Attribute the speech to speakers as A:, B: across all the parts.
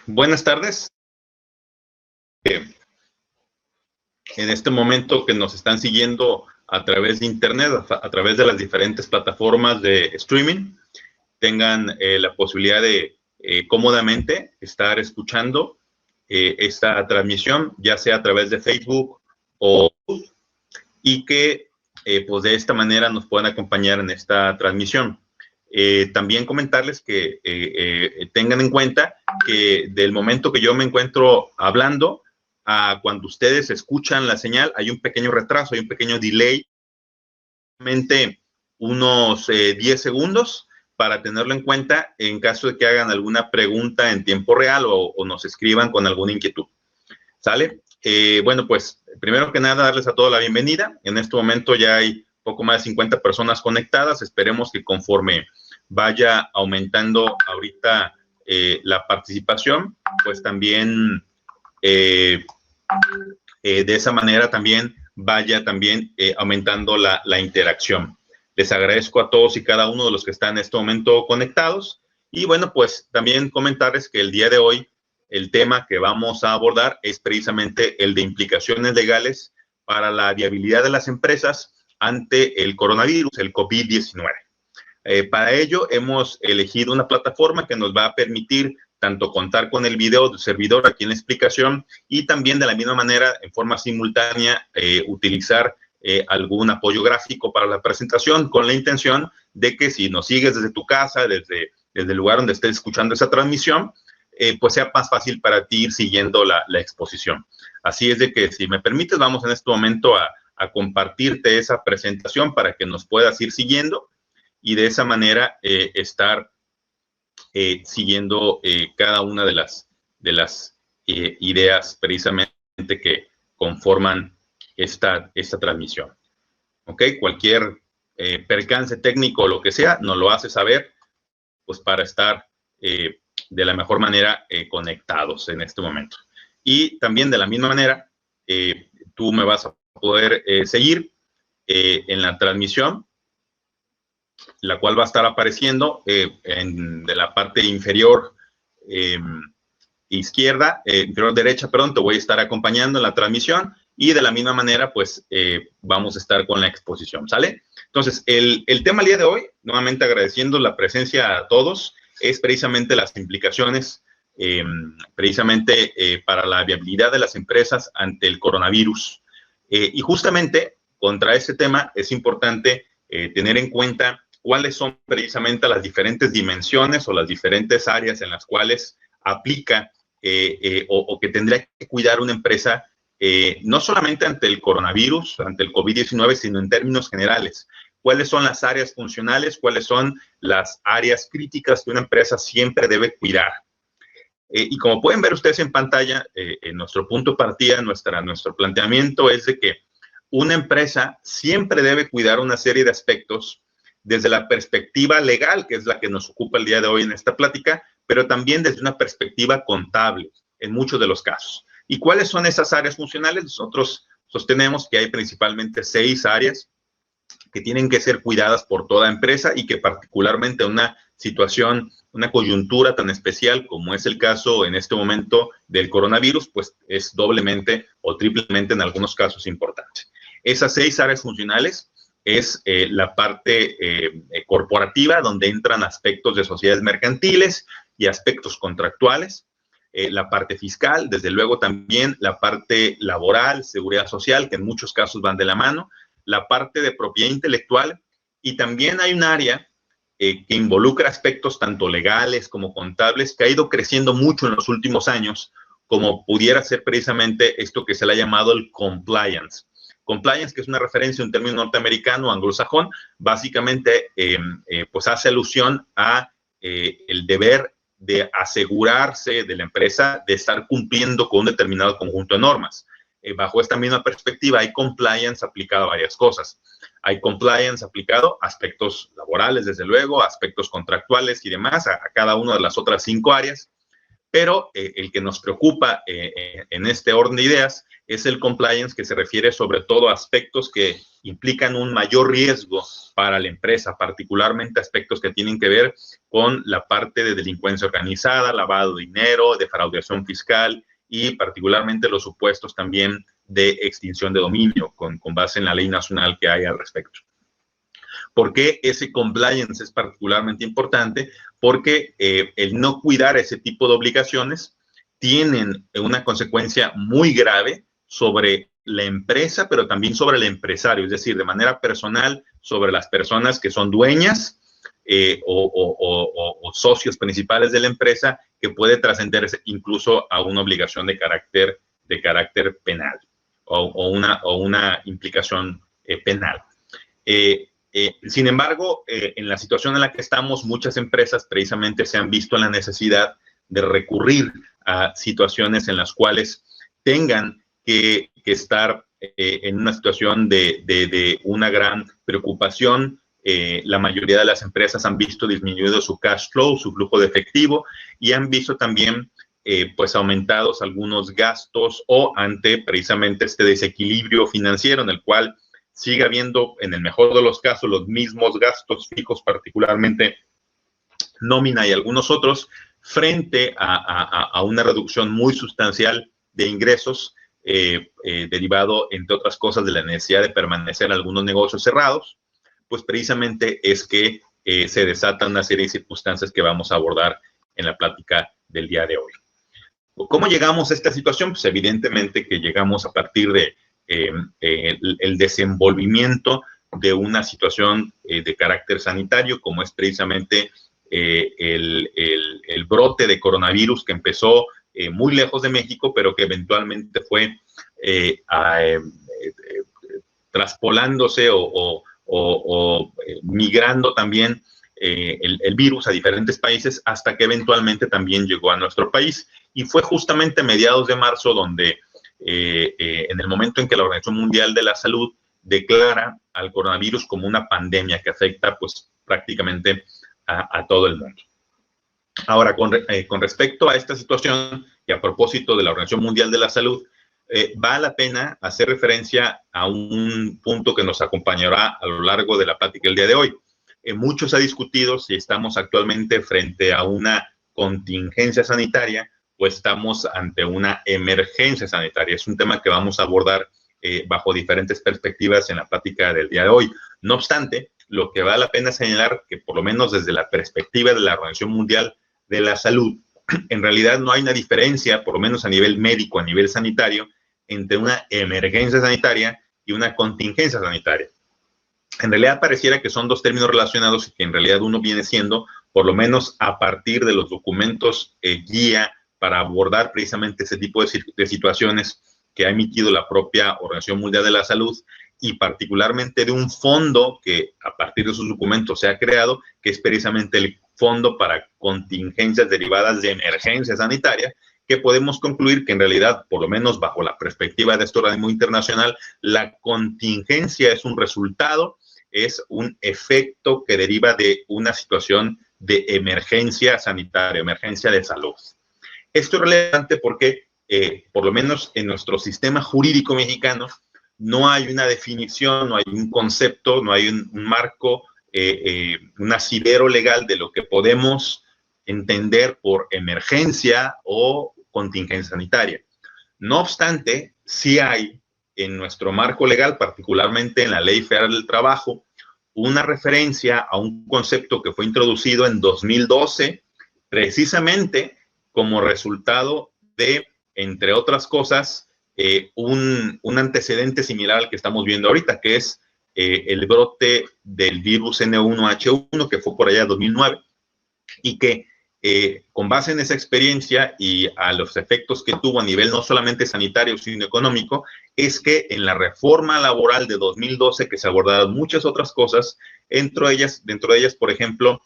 A: Buenas tardes. En este momento que nos están siguiendo a través de Internet, a través de las diferentes plataformas de streaming, tengan la posibilidad de cómodamente estar escuchando esta transmisión, ya sea a través de Facebook o y que pues de esta manera nos puedan acompañar en esta transmisión. También comentarles que tengan en cuenta que del momento que yo me encuentro hablando a cuando ustedes escuchan la señal, hay un pequeño retraso, hay un pequeño delay, unos 10 segundos para tenerlo en cuenta en caso de que hagan alguna pregunta en tiempo real o nos escriban con alguna inquietud. ¿Sale? Bueno, pues primero que nada, darles a todos la bienvenida. En este momento ya hay poco más de 50 personas conectadas. Esperemos que conforme vaya aumentando ahorita la participación, pues también de esa manera también vaya también aumentando la interacción. Les agradezco a todos y cada uno de los que están en este momento conectados. Y bueno, pues también comentarles que el día de hoy el tema que vamos a abordar es precisamente el de implicaciones legales para la viabilidad de las empresas ante el coronavirus, el COVID-19. Para ello hemos elegido una plataforma que nos va a permitir tanto contar con el video del servidor aquí en la explicación y también de la misma manera, en forma simultánea, utilizar algún apoyo gráfico para la presentación con la intención de que si nos sigues desde tu casa, desde el lugar donde estés escuchando esa transmisión, pues sea más fácil para ti ir siguiendo la exposición. Así es de que, si me permites, vamos en este momento a compartirte esa presentación para que nos puedas ir siguiendo y de esa manera estar siguiendo cada una de las ideas precisamente que conforman esta transmisión. ¿Ok? Cualquier percance técnico o lo que sea, nos lo hace saber, pues para estar de la mejor manera conectados en este momento. Y también de la misma manera, tú me vas a poder seguir en la transmisión, la cual va a estar apareciendo de la parte inferior izquierda, inferior derecha, perdón, te voy a estar acompañando en la transmisión y de la misma manera, pues, vamos a estar con la exposición, ¿sale? Entonces, el tema del día de hoy, nuevamente agradeciendo la presencia a todos, es precisamente las implicaciones precisamente para la viabilidad de las empresas ante el coronavirus. Y justamente contra este tema es importante tener en cuenta cuáles son precisamente las diferentes dimensiones o las diferentes áreas en las cuales aplica o que tendría que cuidar una empresa, no solamente ante el coronavirus, ante el COVID-19, sino en términos generales. ¿Cuáles son las áreas funcionales? ¿Cuáles son las áreas críticas que una empresa siempre debe cuidar? Y como pueden ver ustedes en pantalla, en nuestro punto de partida, nuestro planteamiento es de que una empresa siempre debe cuidar una serie de aspectos desde la perspectiva legal, que es la que nos ocupa el día de hoy en esta plática, pero también desde una perspectiva contable, en muchos de los casos. ¿Y cuáles son esas áreas funcionales? Nosotros sostenemos que hay principalmente 6 áreas que tienen que ser cuidadas por toda empresa y que particularmente una situación, una coyuntura tan especial como es el caso en este momento del coronavirus, pues es doblemente o triplemente en algunos casos importante. Esas 6 áreas funcionales es la parte corporativa, donde entran aspectos de sociedades mercantiles y aspectos contractuales, la parte fiscal, desde luego también la parte laboral, seguridad social, que en muchos casos van de la mano, la parte de propiedad intelectual, y también hay un área que involucra aspectos tanto legales como contables que ha ido creciendo mucho en los últimos años, como pudiera ser precisamente esto que se le ha llamado el compliance. Compliance, que es una referencia a un término norteamericano, anglosajón, básicamente pues hace alusión a el deber de asegurarse de la empresa de estar cumpliendo con un determinado conjunto de normas. Bajo esta misma perspectiva, hay compliance aplicado a varias cosas. Hay compliance aplicado a aspectos laborales, desde luego, a aspectos contractuales y demás, a cada una de las otras 5 áreas. Pero el que nos preocupa en este orden de ideas es el compliance, que se refiere sobre todo a aspectos que implican un mayor riesgo para la empresa, particularmente aspectos que tienen que ver con la parte de delincuencia organizada, lavado de dinero, defraudación fiscal y particularmente los supuestos también de extinción de dominio con base en la ley nacional que hay al respecto. ¿Por qué ese compliance es particularmente importante? Porque el no cuidar ese tipo de obligaciones tienen una consecuencia muy grave sobre la empresa, pero también sobre el empresario, es decir, de manera personal, sobre las personas que son dueñas o socios principales de la empresa, que puede trascender incluso a una obligación de carácter penal o una implicación penal. Sin embargo, en la situación en la que estamos, muchas empresas precisamente se han visto en la necesidad de recurrir a situaciones en las cuales tengan que estar en una situación de una gran preocupación. La mayoría de las empresas han visto disminuido su cash flow, su flujo de efectivo, y han visto también pues aumentados algunos gastos o ante precisamente este desequilibrio financiero en el cual sigue habiendo, en el mejor de los casos, los mismos gastos fijos, particularmente nómina y algunos otros, frente a una reducción muy sustancial de ingresos derivado, entre otras cosas, de la necesidad de permanecer algunos negocios cerrados, pues precisamente es que se desatan una serie de circunstancias que vamos a abordar en la plática del día de hoy. ¿Cómo llegamos a esta situación? Pues evidentemente que llegamos a partir de el desenvolvimiento de una situación de carácter sanitario, como es precisamente el brote de coronavirus que empezó muy lejos de México, pero que eventualmente fue traspolándose o migrando también el virus a diferentes países hasta que eventualmente también llegó a nuestro país. Y fue justamente a mediados de marzo donde en el momento en que la Organización Mundial de la Salud declara al coronavirus como una pandemia que afecta pues prácticamente a todo el mundo. Ahora, con respecto a esta situación y a propósito de la Organización Mundial de la Salud, vale la pena hacer referencia a un punto que nos acompañará a lo largo de la plática del día de hoy. Mucho se ha discutido si estamos actualmente frente a una contingencia sanitaria o estamos ante una emergencia sanitaria. Es un tema que vamos a abordar bajo diferentes perspectivas en la plática del día de hoy. No obstante, lo que vale la pena señalar que por lo menos desde la perspectiva de la Organización Mundial de la Salud, en realidad no hay una diferencia, por lo menos a nivel médico, a nivel sanitario, entre una emergencia sanitaria y una contingencia sanitaria. En realidad pareciera que son dos términos relacionados y que en realidad uno viene siendo, por lo menos a partir de los documentos guía para abordar precisamente ese tipo de situaciones que ha emitido la propia Organización Mundial de la Salud, y particularmente de un fondo que a partir de sus documentos se ha creado, que es precisamente el Fondo para Contingencias Derivadas de Emergencia Sanitaria, que podemos concluir que en realidad, por lo menos bajo la perspectiva de este organismo internacional, la contingencia es un resultado, es un efecto que deriva de una situación de emergencia sanitaria, emergencia de salud. Esto es relevante porque, por lo menos en nuestro sistema jurídico mexicano, no hay una definición, no hay un concepto, no hay un marco, un asidero legal de lo que podemos entender por emergencia o contingencia sanitaria. No obstante, sí hay en nuestro marco legal, particularmente en la Ley Federal del Trabajo, una referencia a un concepto que fue introducido en 2012, precisamente como resultado de, entre otras cosas, un antecedente similar al que estamos viendo ahorita, que es el brote del virus N1H1, que fue por allá en 2009, y que con base en esa experiencia y a los efectos que tuvo a nivel no solamente sanitario, sino económico, es que en la reforma laboral de 2012, que se abordaron muchas otras cosas, dentro de ellas, por ejemplo,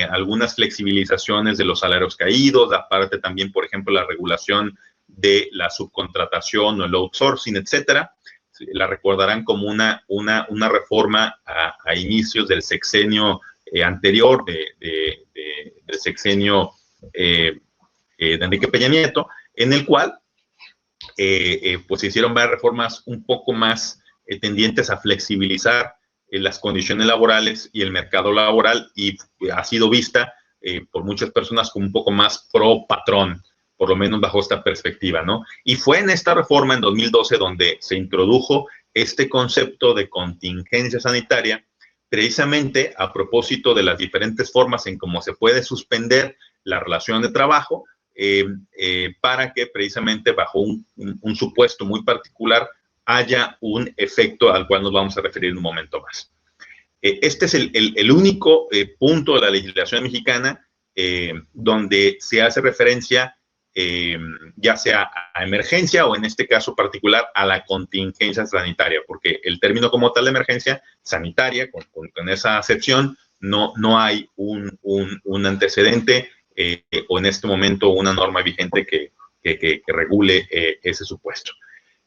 A: algunas flexibilizaciones de los salarios caídos, aparte también, por ejemplo, la regulación de la subcontratación o el outsourcing, etcétera. La recordarán como una reforma a inicios del sexenio anterior, del sexenio de Enrique Peña Nieto, en el cual pues se hicieron varias reformas un poco más tendientes a flexibilizar las condiciones laborales y el mercado laboral, y ha sido vista por muchas personas como un poco más pro patrón, por lo menos bajo esta perspectiva, ¿no? Y fue en esta reforma en 2012 donde se introdujo este concepto de contingencia sanitaria, precisamente a propósito de las diferentes formas en cómo se puede suspender la relación de trabajo, para que precisamente bajo un supuesto muy particular haya un efecto al cual nos vamos a referir en un momento más. Este es el único punto de la legislación mexicana donde se hace referencia ya sea a emergencia o en este caso particular a la contingencia sanitaria, porque el término como tal de emergencia sanitaria, con esa acepción, no hay un antecedente o en este momento una norma vigente que regule ese supuesto.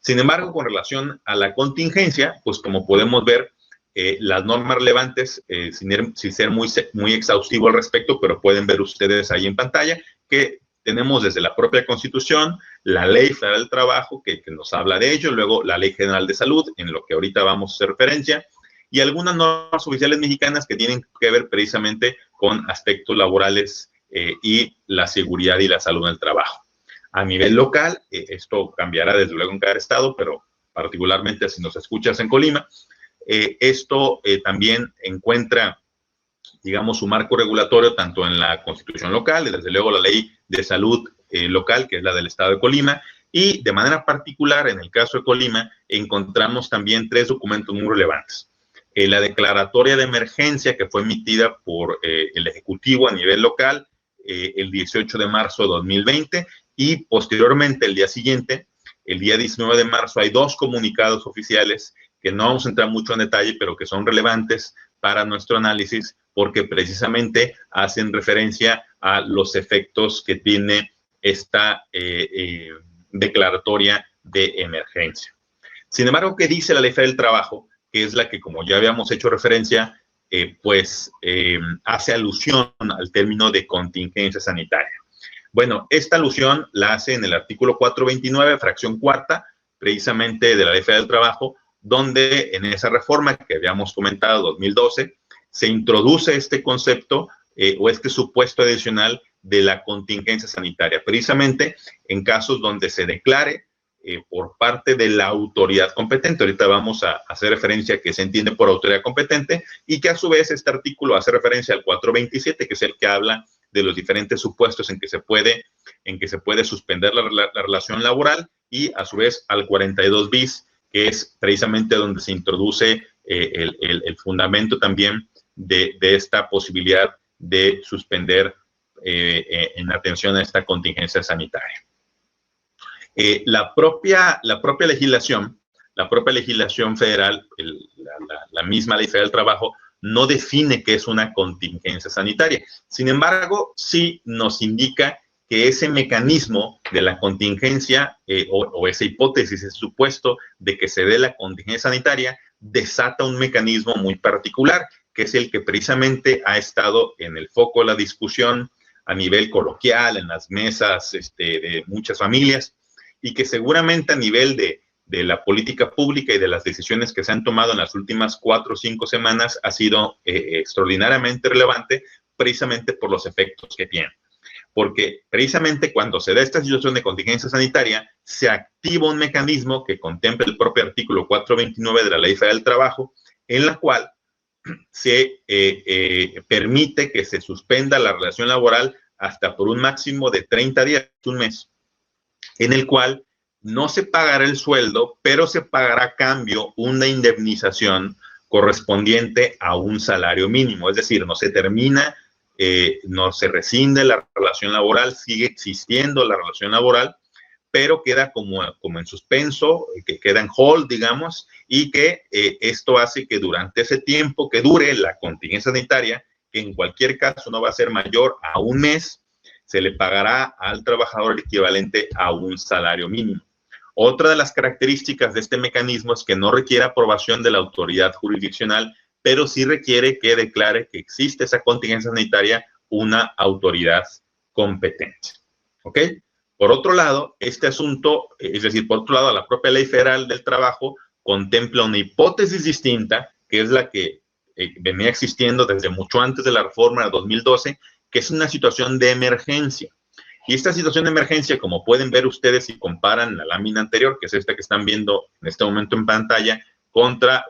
A: Sin embargo, con relación a la contingencia, pues como podemos ver, las normas relevantes, sin ser muy exhaustivo al respecto, pero pueden ver ustedes ahí en pantalla que tenemos desde la propia Constitución, la Ley Federal del Trabajo, que nos habla de ello, luego la Ley General de Salud, en lo que ahorita vamos a hacer referencia, y algunas normas oficiales mexicanas que tienen que ver precisamente con aspectos laborales y la seguridad y la salud en el trabajo. A nivel local, esto cambiará desde luego en cada estado, pero particularmente si nos escuchas en Colima, esto también encuentra, digamos, su marco regulatorio tanto en la Constitución local, y desde luego la Ley de Salud local, que es la del estado de Colima, y de manera particular, en el caso de Colima, encontramos también 3 documentos muy relevantes. La declaratoria de emergencia que fue emitida por el Ejecutivo a nivel local el 18 de marzo de 2020, y posteriormente, el día siguiente, el día 19 de marzo, hay 2 comunicados oficiales que no vamos a entrar mucho en detalle, pero que son relevantes para nuestro análisis, porque precisamente hacen referencia a los efectos que tiene esta declaratoria de emergencia. Sin embargo, ¿qué dice la Ley Federal del Trabajo? Que es la que, como ya habíamos hecho referencia, hace alusión al término de contingencia sanitaria. Bueno, esta alusión la hace en el artículo 429, fracción cuarta, precisamente de la Ley Federal del Trabajo, donde en esa reforma que habíamos comentado, 2012, se introduce este concepto o este supuesto adicional de la contingencia sanitaria, precisamente en casos donde se declare por parte de la autoridad competente. Ahorita vamos a hacer referencia a que se entiende por autoridad competente, y que a su vez este artículo hace referencia al 427, que es el que habla de los diferentes supuestos en que se puede suspender la relación laboral, y a su vez al 42 bis, que es precisamente donde se introduce el fundamento también de esta posibilidad de suspender en atención a esta contingencia sanitaria. La propia legislación federal, la misma Ley Federal del Trabajo, no define qué es una contingencia sanitaria. Sin embargo, sí nos indica que ese mecanismo de la contingencia o esa hipótesis, ese supuesto de que se dé la contingencia sanitaria, desata un mecanismo muy particular, que es el que precisamente ha estado en el foco de la discusión a nivel coloquial, en las mesas de muchas familias, y que seguramente a nivel de la política pública y de las decisiones que se han tomado en las últimas 4 o 5 semanas ha sido extraordinariamente relevante, precisamente por los efectos que tiene. Porque precisamente cuando se da esta situación de contingencia sanitaria, se activa un mecanismo que contempla el propio artículo 429 de la Ley Federal del Trabajo, en la cual se permite que se suspenda la relación laboral hasta por un máximo de 30 días, un mes, en el cual no se pagará el sueldo, pero se pagará a cambio una indemnización correspondiente a un salario mínimo. Es decir, no se termina, no se rescinde la relación laboral, sigue existiendo la relación laboral, pero queda como en suspenso, que queda en hold, digamos, y que esto hace que durante ese tiempo que dure la contingencia sanitaria, que en cualquier caso no va a ser mayor a un mes, se le pagará al trabajador el equivalente a un salario mínimo. Otra de las características de este mecanismo es que no requiere aprobación de la autoridad jurisdiccional, pero sí requiere que declare que existe esa contingencia sanitaria una autoridad competente. ¿Ok? Por otro lado, este asunto, es decir, por otro lado, la propia Ley Federal del Trabajo contempla una hipótesis distinta, que es la que venía existiendo desde mucho antes de la reforma de 2012, que es una situación de emergencia. Y esta situación de emergencia, como pueden ver ustedes si comparan la lámina anterior, que es esta que están viendo en este momento en pantalla, contra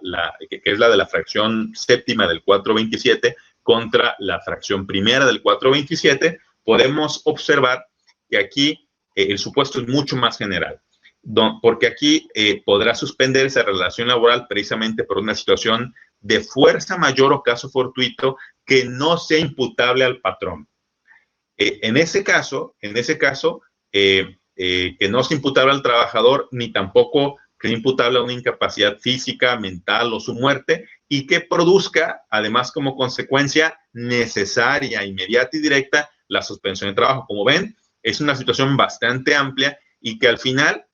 A: que es la de la fracción séptima del 427, contra la fracción primera del 427, podemos observar que aquí el supuesto es mucho más general, porque aquí podrá suspender esa relación laboral precisamente por una situación de fuerza mayor o caso fortuito que no sea imputable al patrón. En ese caso, que no sea imputable al trabajador, ni tampoco que sea imputable a una incapacidad física, mental o su muerte, y que produzca, además, como consecuencia necesaria, inmediata y directa, la suspensión de trabajo. Como ven, es una situación bastante amplia y que al final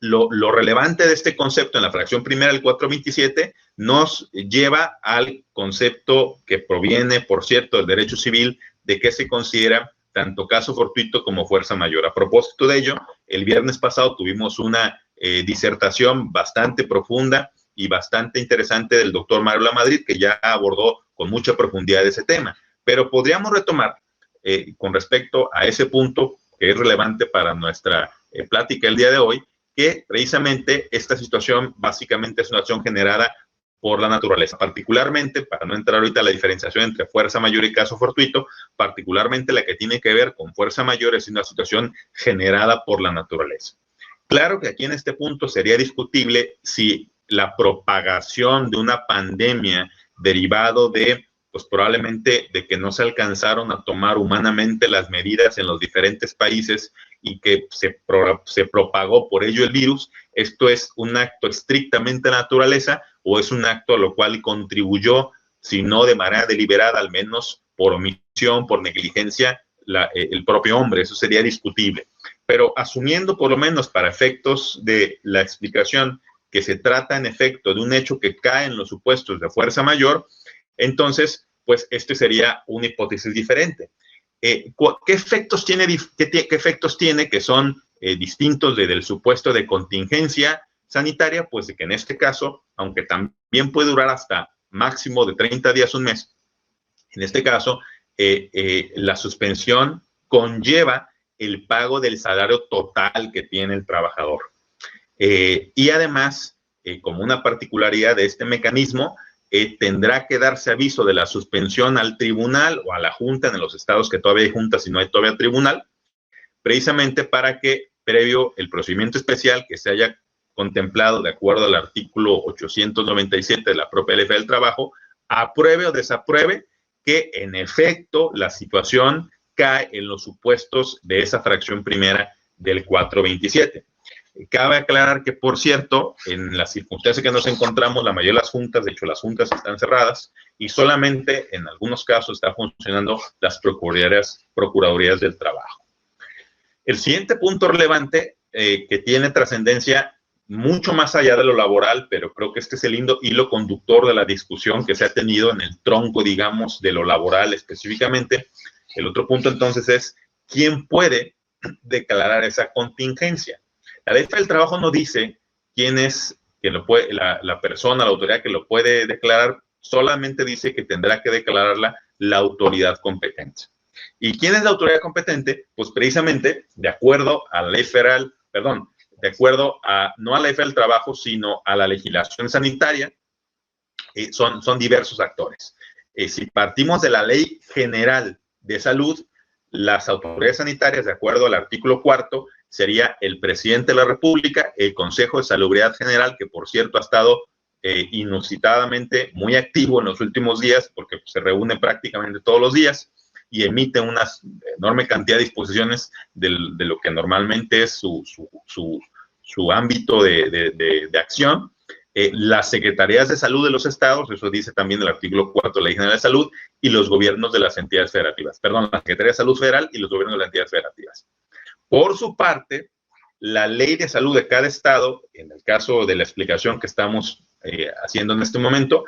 A: lo relevante de este concepto en la fracción primera del 427 nos lleva al concepto que proviene, por cierto, del derecho civil, de que se considera tanto caso fortuito como fuerza mayor. A propósito de ello, el viernes pasado tuvimos una disertación bastante profunda y bastante interesante del doctor Mario Lamadrid, que ya abordó con mucha profundidad ese tema. Pero podríamos retomar con respecto a ese punto que es relevante para nuestra plática el día de hoy, que precisamente esta situación básicamente es una acción generada por la naturaleza, particularmente, para no entrar ahorita a la diferenciación entre fuerza mayor y caso fortuito, particularmente la que tiene que ver con fuerza mayor es una situación generada por la naturaleza. Claro que aquí en este punto sería discutible si la propagación de una pandemia derivado de, pues probablemente de que no se alcanzaron a tomar humanamente las medidas en los diferentes países y que se propagó por ello el virus, esto es un acto estrictamente de naturaleza o es un acto a lo cual contribuyó, si no de manera deliberada, al menos por omisión, por negligencia, el propio hombre. Eso sería discutible. Pero asumiendo por lo menos para efectos de la explicación que se trata en efecto de un hecho que cae en los supuestos de fuerza mayor, entonces, pues este sería una hipótesis diferente. ¿Qué efectos tiene que son distintos del supuesto de contingencia sanitaria? Pues de que en este caso, aunque también puede durar hasta máximo de 30 días, un mes, en este caso, la suspensión conlleva el pago del salario total que tiene el trabajador. Y además, como una particularidad de este mecanismo, tendrá que darse aviso de la suspensión al tribunal o a la junta en los estados que todavía hay junta, si no hay todavía tribunal, precisamente para que, previo el procedimiento especial que se haya contemplado de acuerdo al artículo 897 de la propia Ley del Trabajo, apruebe o desapruebe que en efecto la situación cae en los supuestos de esa fracción primera del 427. Cabe aclarar que, por cierto, en las circunstancias que nos encontramos, la mayoría de las juntas, de hecho las juntas están cerradas y solamente en algunos casos está funcionando las procuradurías del trabajo. El siguiente punto relevante que tiene trascendencia mucho más allá de lo laboral, pero creo que este es el hilo conductor de la discusión que se ha tenido en el tronco, digamos, de lo laboral específicamente. El otro punto entonces es, ¿quién puede declarar esa contingencia? La Ley del Trabajo no dice quién es la persona, la autoridad que lo puede declarar, solamente dice que tendrá que declararla la autoridad competente. ¿Y quién es la autoridad competente? Pues precisamente, de acuerdo a la Ley Federal, de acuerdo no a la Ley Federal del Trabajo, sino a la legislación sanitaria, son diversos actores. Si partimos de la Ley General de Salud, las autoridades sanitarias, de acuerdo al artículo 4, sería el presidente de la República, el Consejo de Salubridad General, que por cierto ha estado inusitadamente muy activo en los últimos días, porque se reúne prácticamente todos los días y emite una enorme cantidad de disposiciones de lo que normalmente es su ámbito de acción. Las secretarías de salud de los estados, eso dice también el artículo 4 de la Ley General de Salud, y los gobiernos de las entidades federativas. Perdón, la Secretaría de Salud Federal y los gobiernos de las entidades federativas. Por su parte, la ley de salud de cada estado, en el caso de la explicación que estamos haciendo en este momento,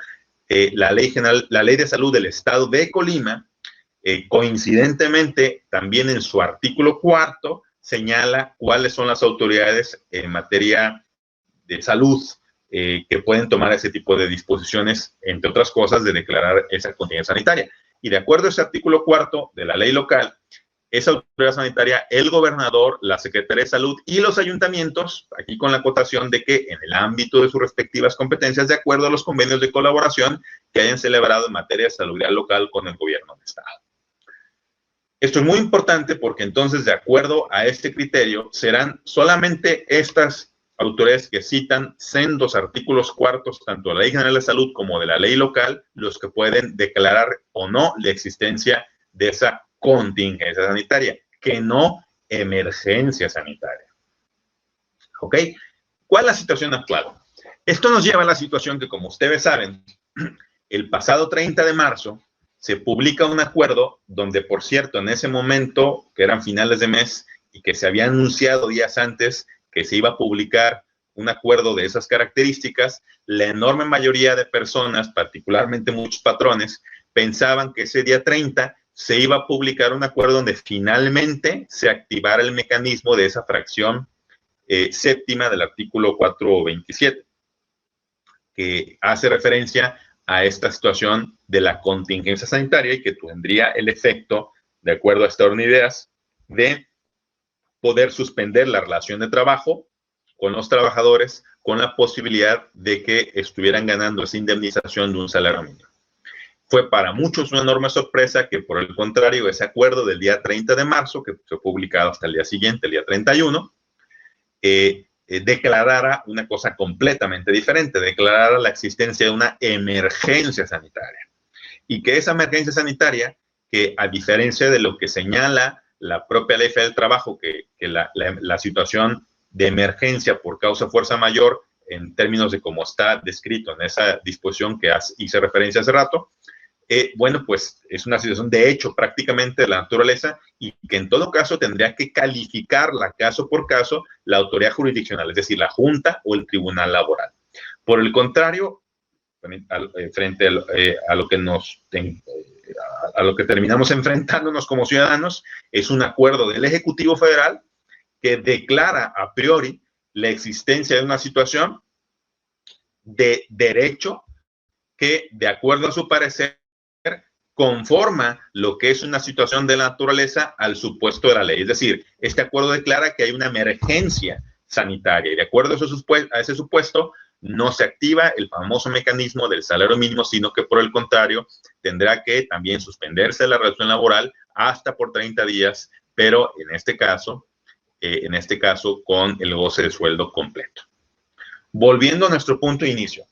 A: la ley de salud del estado de Colima Coincidentemente, también en su artículo 4 señala cuáles son las autoridades en materia de salud que pueden tomar ese tipo de disposiciones, entre otras cosas, de declarar esa contingencia sanitaria. Y de acuerdo a ese artículo 4 de la ley local, esa autoridad sanitaria, el gobernador, la Secretaría de Salud y los ayuntamientos, aquí con la acotación de que en el ámbito de sus respectivas competencias, de acuerdo a los convenios de colaboración que hayan celebrado en materia de salubridad local con el gobierno del Estado. Esto es muy importante porque entonces, de acuerdo a este criterio, serán solamente estas autoridades que citan sendos artículos cuartos, tanto de la Ley General de Salud como de la ley local, los que pueden declarar o no la existencia de esa contingencia sanitaria, que no emergencia sanitaria. ¿Ok? ¿Cuál es la situación actual? Esto nos lleva a la situación que, como ustedes saben, el pasado 30 de marzo se publica un acuerdo donde, por cierto, en ese momento, que eran finales de mes y que se había anunciado días antes que se iba a publicar un acuerdo de esas características, la enorme mayoría de personas, particularmente muchos patrones, pensaban que ese día 30 se iba a publicar un acuerdo donde finalmente se activara el mecanismo de esa fracción séptima del artículo 427, que hace referencia a esta situación de la contingencia sanitaria y que tendría el efecto, de acuerdo a esta orden de ideas, de poder suspender la relación de trabajo con los trabajadores con la posibilidad de que estuvieran ganando esa indemnización de un salario mínimo. Fue para muchos una enorme sorpresa que, por el contrario, ese acuerdo del día 30 de marzo, que fue publicado hasta el día siguiente, el día 31, declarara una cosa completamente diferente, declarara la existencia de una emergencia sanitaria. Y que esa emergencia sanitaria, que a diferencia de lo que señala la propia Ley Federal del Trabajo, que la situación de emergencia por causa de fuerza mayor, en términos de cómo está descrito en esa disposición que hice referencia hace rato, bueno, pues es una situación de hecho prácticamente de la naturaleza y que en todo caso tendría que calificarla caso por caso la autoridad jurisdiccional, es decir, la Junta o el Tribunal Laboral. Por el contrario, frente a lo que terminamos enfrentándonos como ciudadanos, es un acuerdo del Ejecutivo Federal que declara a priori la existencia de una situación de derecho que, de acuerdo a su parecer, conforma lo que es una situación de la naturaleza al supuesto de la ley. Es decir, este acuerdo declara que hay una emergencia sanitaria y de acuerdo a ese supuesto no se activa el famoso mecanismo del salario mínimo, sino que por el contrario tendrá que también suspenderse la relación laboral hasta por 30 días, pero en este caso con el goce de sueldo completo. Volviendo a nuestro punto de inicio,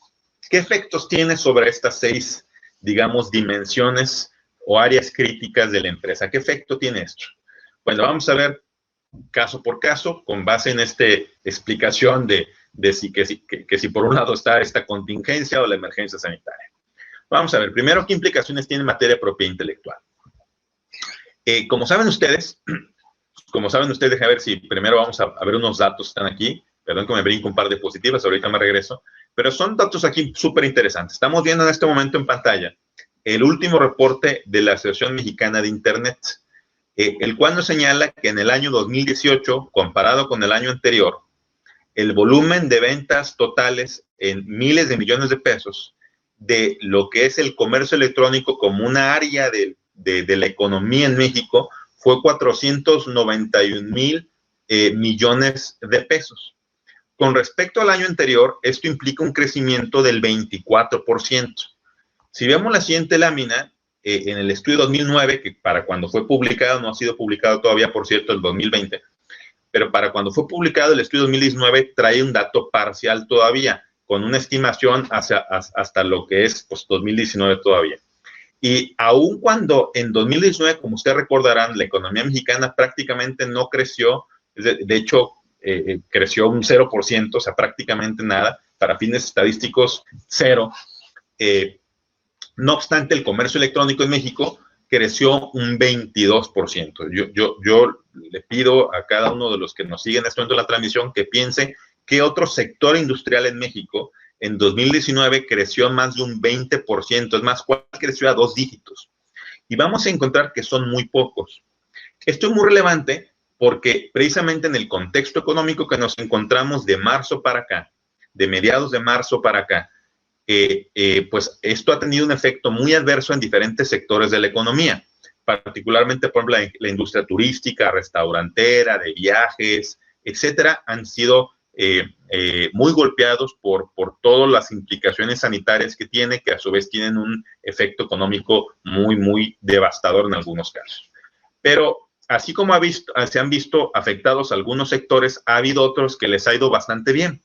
A: ¿qué efectos tiene sobre estas 6, digamos, dimensiones o áreas críticas de la empresa? ¿Qué efecto tiene esto? Bueno, vamos a ver caso por caso, con base en esta explicación de si por un lado está esta contingencia o la emergencia sanitaria. Vamos a ver, primero, ¿qué implicaciones tiene en materia de propiedad intelectual? Como saben ustedes, déjenme ver si primero vamos a ver unos datos que están aquí. Perdón que me brinco un par de diapositivas, ahorita me regreso. Pero son datos aquí súper interesantes. Estamos viendo en este momento en pantalla el último reporte de la Asociación Mexicana de Internet, el cual nos señala que en el año 2018, comparado con el año anterior, el volumen de ventas totales en miles de millones de pesos de lo que es el comercio electrónico como una área de la economía en México fue 491,000 millones de pesos. Con respecto al año anterior, esto implica un crecimiento del 24%. Si vemos la siguiente lámina, en el estudio 2009, que para cuando fue publicado, no ha sido publicado todavía, por cierto, el 2020, pero para cuando fue publicado el estudio 2019 trae un dato parcial todavía, con una estimación hasta lo que es pues, 2019 todavía. Y aun cuando en 2019, como ustedes recordarán, la economía mexicana prácticamente no creció, de hecho, creció un 0%, o sea, prácticamente nada, para fines estadísticos, cero. No obstante, el comercio electrónico en México creció un 22%. Yo le pido a cada uno de los que nos siguen en este momento de la transmisión que piense qué otro sector industrial en México en 2019 creció más de un 20%, es más, ¿cuál creció a 2 dígitos? y vamos a encontrar que son muy pocos. Esto es muy relevante porque precisamente en el contexto económico que nos encontramos de marzo para acá, de mediados de marzo para acá, pues esto ha tenido un efecto muy adverso en diferentes sectores de la economía, particularmente, por ejemplo, la industria turística, restaurantera, de viajes, etcétera, han sido muy golpeados por todas las implicaciones sanitarias que tiene, que a su vez tienen un efecto económico muy, muy devastador en algunos casos. Pero así como se han visto afectados algunos sectores, ha habido otros que les ha ido bastante bien.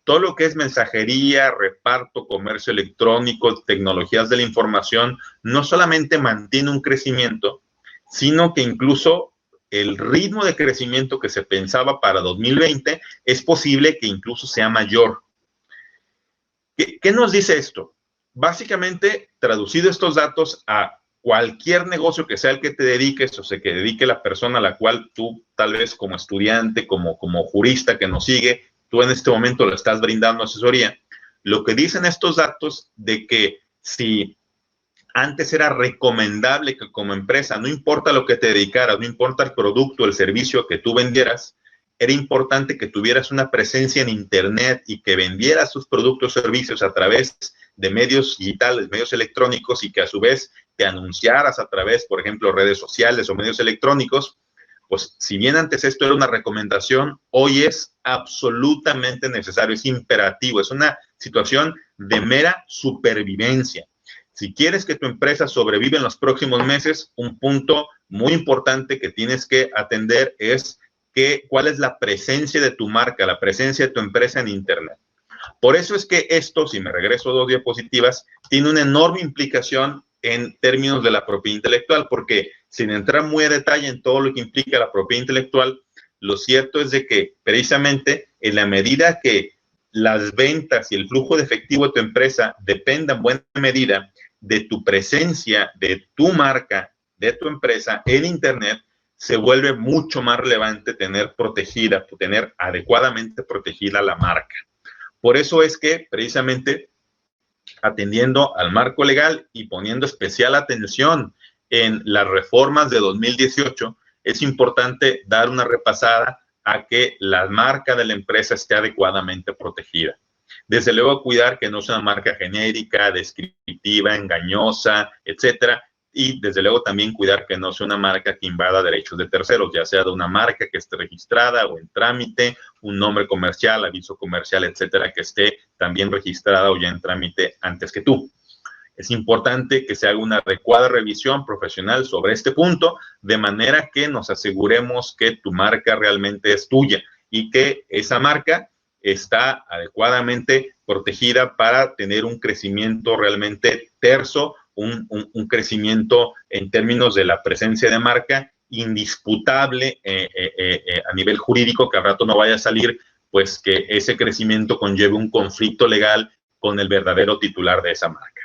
A: Todo lo que es mensajería, reparto, comercio electrónico, tecnologías de la información, no solamente mantiene un crecimiento, sino que incluso el ritmo de crecimiento que se pensaba para 2020 es posible que incluso sea mayor. ¿Qué nos dice esto? Básicamente, traducido estos datos a cualquier negocio que sea el que te dediques, o sea, que dedique la persona a la cual tú, tal vez como estudiante, como jurista que nos sigue, tú en este momento le estás brindando asesoría. Lo que dicen estos datos de que si antes era recomendable que como empresa, no importa lo que te dedicaras, no importa el producto, el servicio que tú vendieras, era importante que tuvieras una presencia en Internet y que vendieras tus productos o servicios a través de medios digitales, medios electrónicos, y que a su vez te anunciaras a través, por ejemplo, redes sociales o medios electrónicos. Pues si bien antes esto era una recomendación, hoy es absolutamente necesario, es imperativo, es una situación de mera supervivencia. Si quieres que tu empresa sobreviva en los próximos meses, un punto muy importante que tienes que atender es cuál es la presencia de tu marca, la presencia de tu empresa en Internet. Por eso es que esto, si me regreso 2 diapositivas, tiene una enorme implicación en términos de la propiedad intelectual, porque sin entrar muy a detalle en todo lo que implica la propiedad intelectual, lo cierto es de que precisamente en la medida que las ventas y el flujo de efectivo de tu empresa dependa en buena medida de tu presencia, de tu marca, de tu empresa en Internet, se vuelve mucho más relevante tener adecuadamente protegida la marca. Por eso es que precisamente atendiendo al marco legal y poniendo especial atención en las reformas de 2018, es importante dar una repasada a que la marca de la empresa esté adecuadamente protegida. Desde luego, cuidar que no sea una marca genérica, descriptiva, engañosa, etcétera. Y desde luego también cuidar que no sea una marca que invada derechos de terceros, ya sea de una marca que esté registrada o en trámite, un nombre comercial, aviso comercial, etcétera, que esté también registrada o ya en trámite antes que tú. Es importante que se haga una adecuada revisión profesional sobre este punto, de manera que nos aseguremos que tu marca realmente es tuya y que esa marca está adecuadamente protegida para tener un crecimiento realmente terso, un crecimiento en términos de la presencia de marca indisputable a nivel jurídico, que al rato no vaya a salir, pues que ese crecimiento conlleve un conflicto legal con el verdadero titular de esa marca.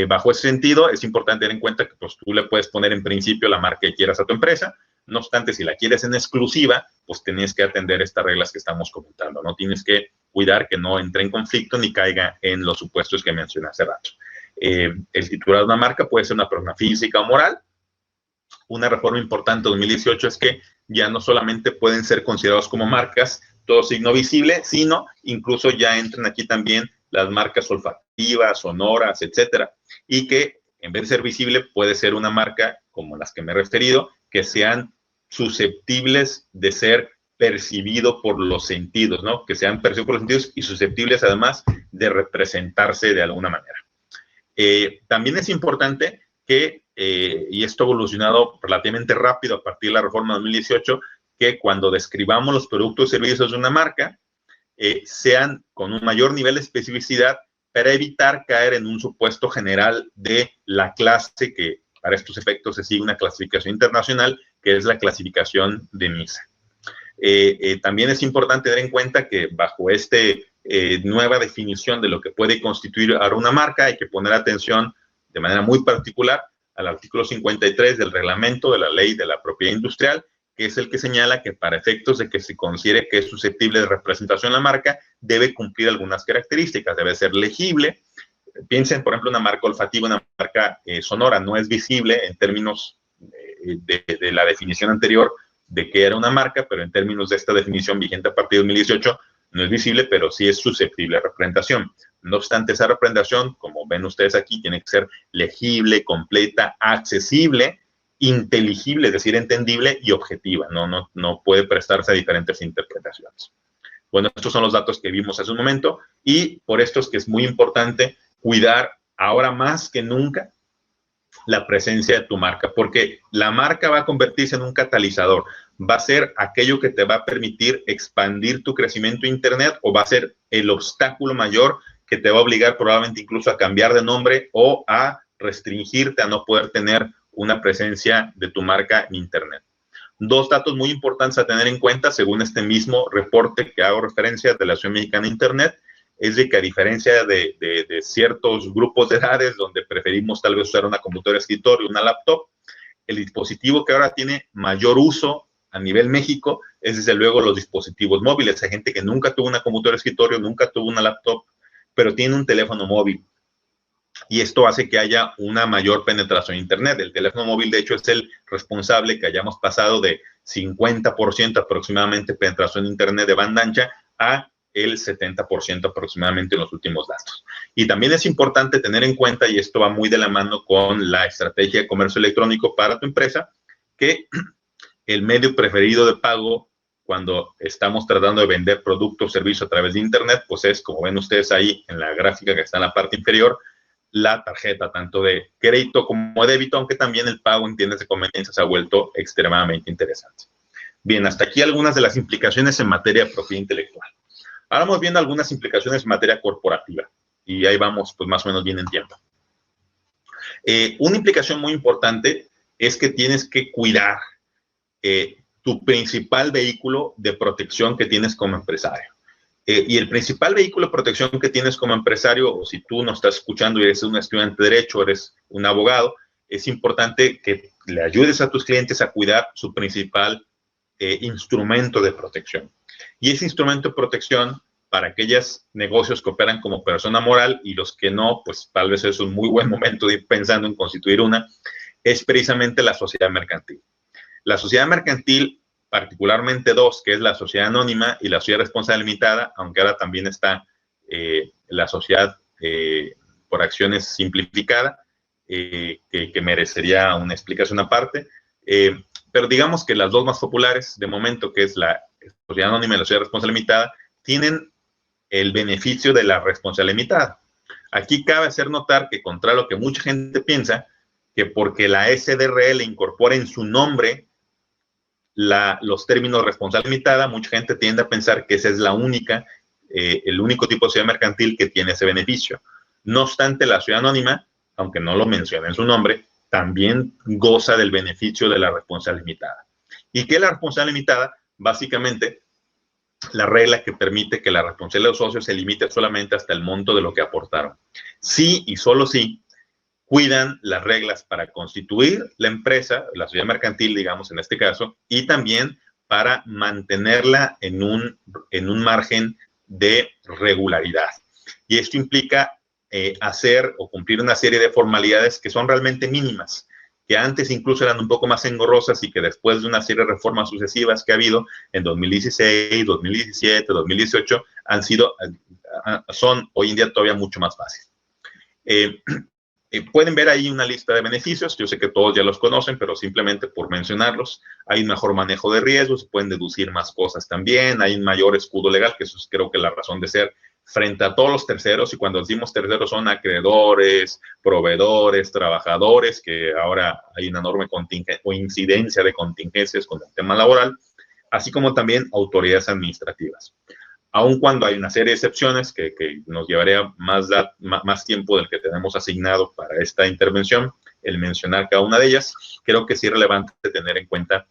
A: Bajo ese sentido, es importante tener en cuenta que pues, tú le puedes poner en principio la marca que quieras a tu empresa. No obstante, si la quieres en exclusiva, pues tienes que atender estas reglas que estamos comentando, ¿no? Tienes que cuidar que no entre en conflicto ni caiga en los supuestos que mencioné hace rato. El titular de una marca puede ser una persona física o moral. Una reforma importante de 2018 es que ya no solamente pueden ser considerados como marcas todo signo visible, sino incluso ya entran aquí también las marcas olfativas, sonoras, etcétera, y que en vez de ser visible puede ser una marca como las que me he referido, que sean susceptibles de ser percibido por los sentidos, ¿no? Que sean percibidos por los sentidos y susceptibles además de representarse de alguna manera. También es importante que, y esto ha evolucionado relativamente rápido a partir de la reforma de 2018, que cuando describamos los productos y servicios de una marca, sean con un mayor nivel de especificidad para evitar caer en un supuesto general de la clase que para estos efectos se sigue una clasificación internacional, que es la clasificación de NISA. También es importante tener en cuenta que bajo esta nueva definición de lo que puede constituir ahora una marca, hay que poner atención de manera muy particular al artículo 53 del reglamento de la ley de la propiedad industrial, que es el que señala que para efectos de que se considere que es susceptible de representación la marca, debe cumplir algunas características. Debe ser legible, piensen, por ejemplo, una marca olfativa, una marca sonora, no es visible en términos de la definición anterior de qué era una marca, pero en términos de esta definición vigente a partir de 2018, no es visible, pero sí es susceptible a representación. No obstante, esa representación, como ven ustedes aquí, tiene que ser legible, completa, accesible, inteligible, es decir, entendible y objetiva. No puede prestarse a diferentes interpretaciones. Bueno, estos son los datos que vimos hace un momento y por esto es que es muy importante cuidar ahora más que nunca la presencia de tu marca, porque la marca va a convertirse en un catalizador, va a ser aquello que te va a permitir expandir tu crecimiento en Internet o va a ser el obstáculo mayor que te va a obligar probablemente incluso a cambiar de nombre o a restringirte a no poder tener una presencia de tu marca en Internet. Dos datos muy importantes a tener en cuenta, según este mismo reporte que hago referencia de la Asociación Mexicana de Internet, es de que a diferencia de ciertos grupos de edades donde preferimos tal vez usar una computadora de escritorio, una laptop, el dispositivo que ahora tiene mayor uso a nivel México es desde luego los dispositivos móviles. Hay gente que nunca tuvo una computadora de escritorio, nunca tuvo una laptop, pero tiene un teléfono móvil. Y esto hace que haya una mayor penetración en Internet. El teléfono móvil, de hecho, es el responsable que hayamos pasado de 50% aproximadamente penetración en Internet de banda ancha a el 70% aproximadamente en los últimos datos. Y también es importante tener en cuenta, y esto va muy de la mano con la estrategia de comercio electrónico para tu empresa, que el medio preferido de pago cuando estamos tratando de vender productos o servicios a través de Internet, pues es, como ven ustedes ahí en la gráfica que está en la parte inferior, la tarjeta, tanto de crédito como de débito, aunque también el pago en tiendas de conveniencia se ha vuelto extremadamente interesante. Bien, hasta aquí algunas de las implicaciones en materia de propiedad intelectual. Ahora vamos viendo algunas implicaciones en materia corporativa, y ahí vamos, pues más o menos bien en tiempo. Una implicación muy importante es que tienes que cuidar tu principal vehículo de protección que tienes como empresario. Y el principal vehículo de protección que tienes como empresario, o si tú no estás escuchando y eres un estudiante de Derecho, eres un abogado, es importante que le ayudes a tus clientes a cuidar su principal instrumento de protección. Y ese instrumento de protección, para aquellos negocios que operan como persona moral y los que no, pues tal vez es un muy buen momento de ir pensando en constituir una, es precisamente la sociedad mercantil. La sociedad mercantil, particularmente dos, que es la sociedad anónima y la sociedad responsable limitada, aunque ahora también está la sociedad por acciones simplificada, que merecería una explicación aparte. Pero digamos que las dos más populares de momento, que es la sociedad anónima y la sociedad responsable limitada, tienen el beneficio de la responsable limitada. Aquí cabe hacer notar que, contrario a lo que mucha gente piensa, que porque la SDRL incorpora en su nombre los términos responsable limitada, mucha gente tiende a pensar que esa es la única, el único tipo de sociedad mercantil que tiene ese beneficio. No obstante, la sociedad anónima, aunque no lo menciona en su nombre, también goza del beneficio de la responsable limitada. ¿Y qué es la responsable limitada? Básicamente, la regla que permite que la responsabilidad de los socios se limite solamente hasta el monto de lo que aportaron. Sí y solo sí cuidan las reglas para constituir la empresa, la sociedad mercantil, digamos, en este caso, y también para mantenerla en un margen de regularidad. Y esto implica hacer o cumplir una serie de formalidades que son realmente mínimas, que antes incluso eran un poco más engorrosas y que después de una serie de reformas sucesivas que ha habido en 2016, 2017, 2018, son hoy en día todavía mucho más fáciles. Pueden ver ahí una lista de beneficios, yo sé que todos ya los conocen, pero simplemente por mencionarlos, hay un mejor manejo de riesgos, se pueden deducir más cosas también, hay un mayor escudo legal, que eso es creo que la razón de ser frente a todos los terceros, y cuando decimos terceros son acreedores, proveedores, trabajadores, que ahora hay una enorme o incidencia de contingencias con el tema laboral, así como también autoridades administrativas. Aun cuando hay una serie de excepciones que nos llevaría más tiempo del que tenemos asignado para esta intervención, el mencionar cada una de ellas, creo que sí es relevante tener en cuenta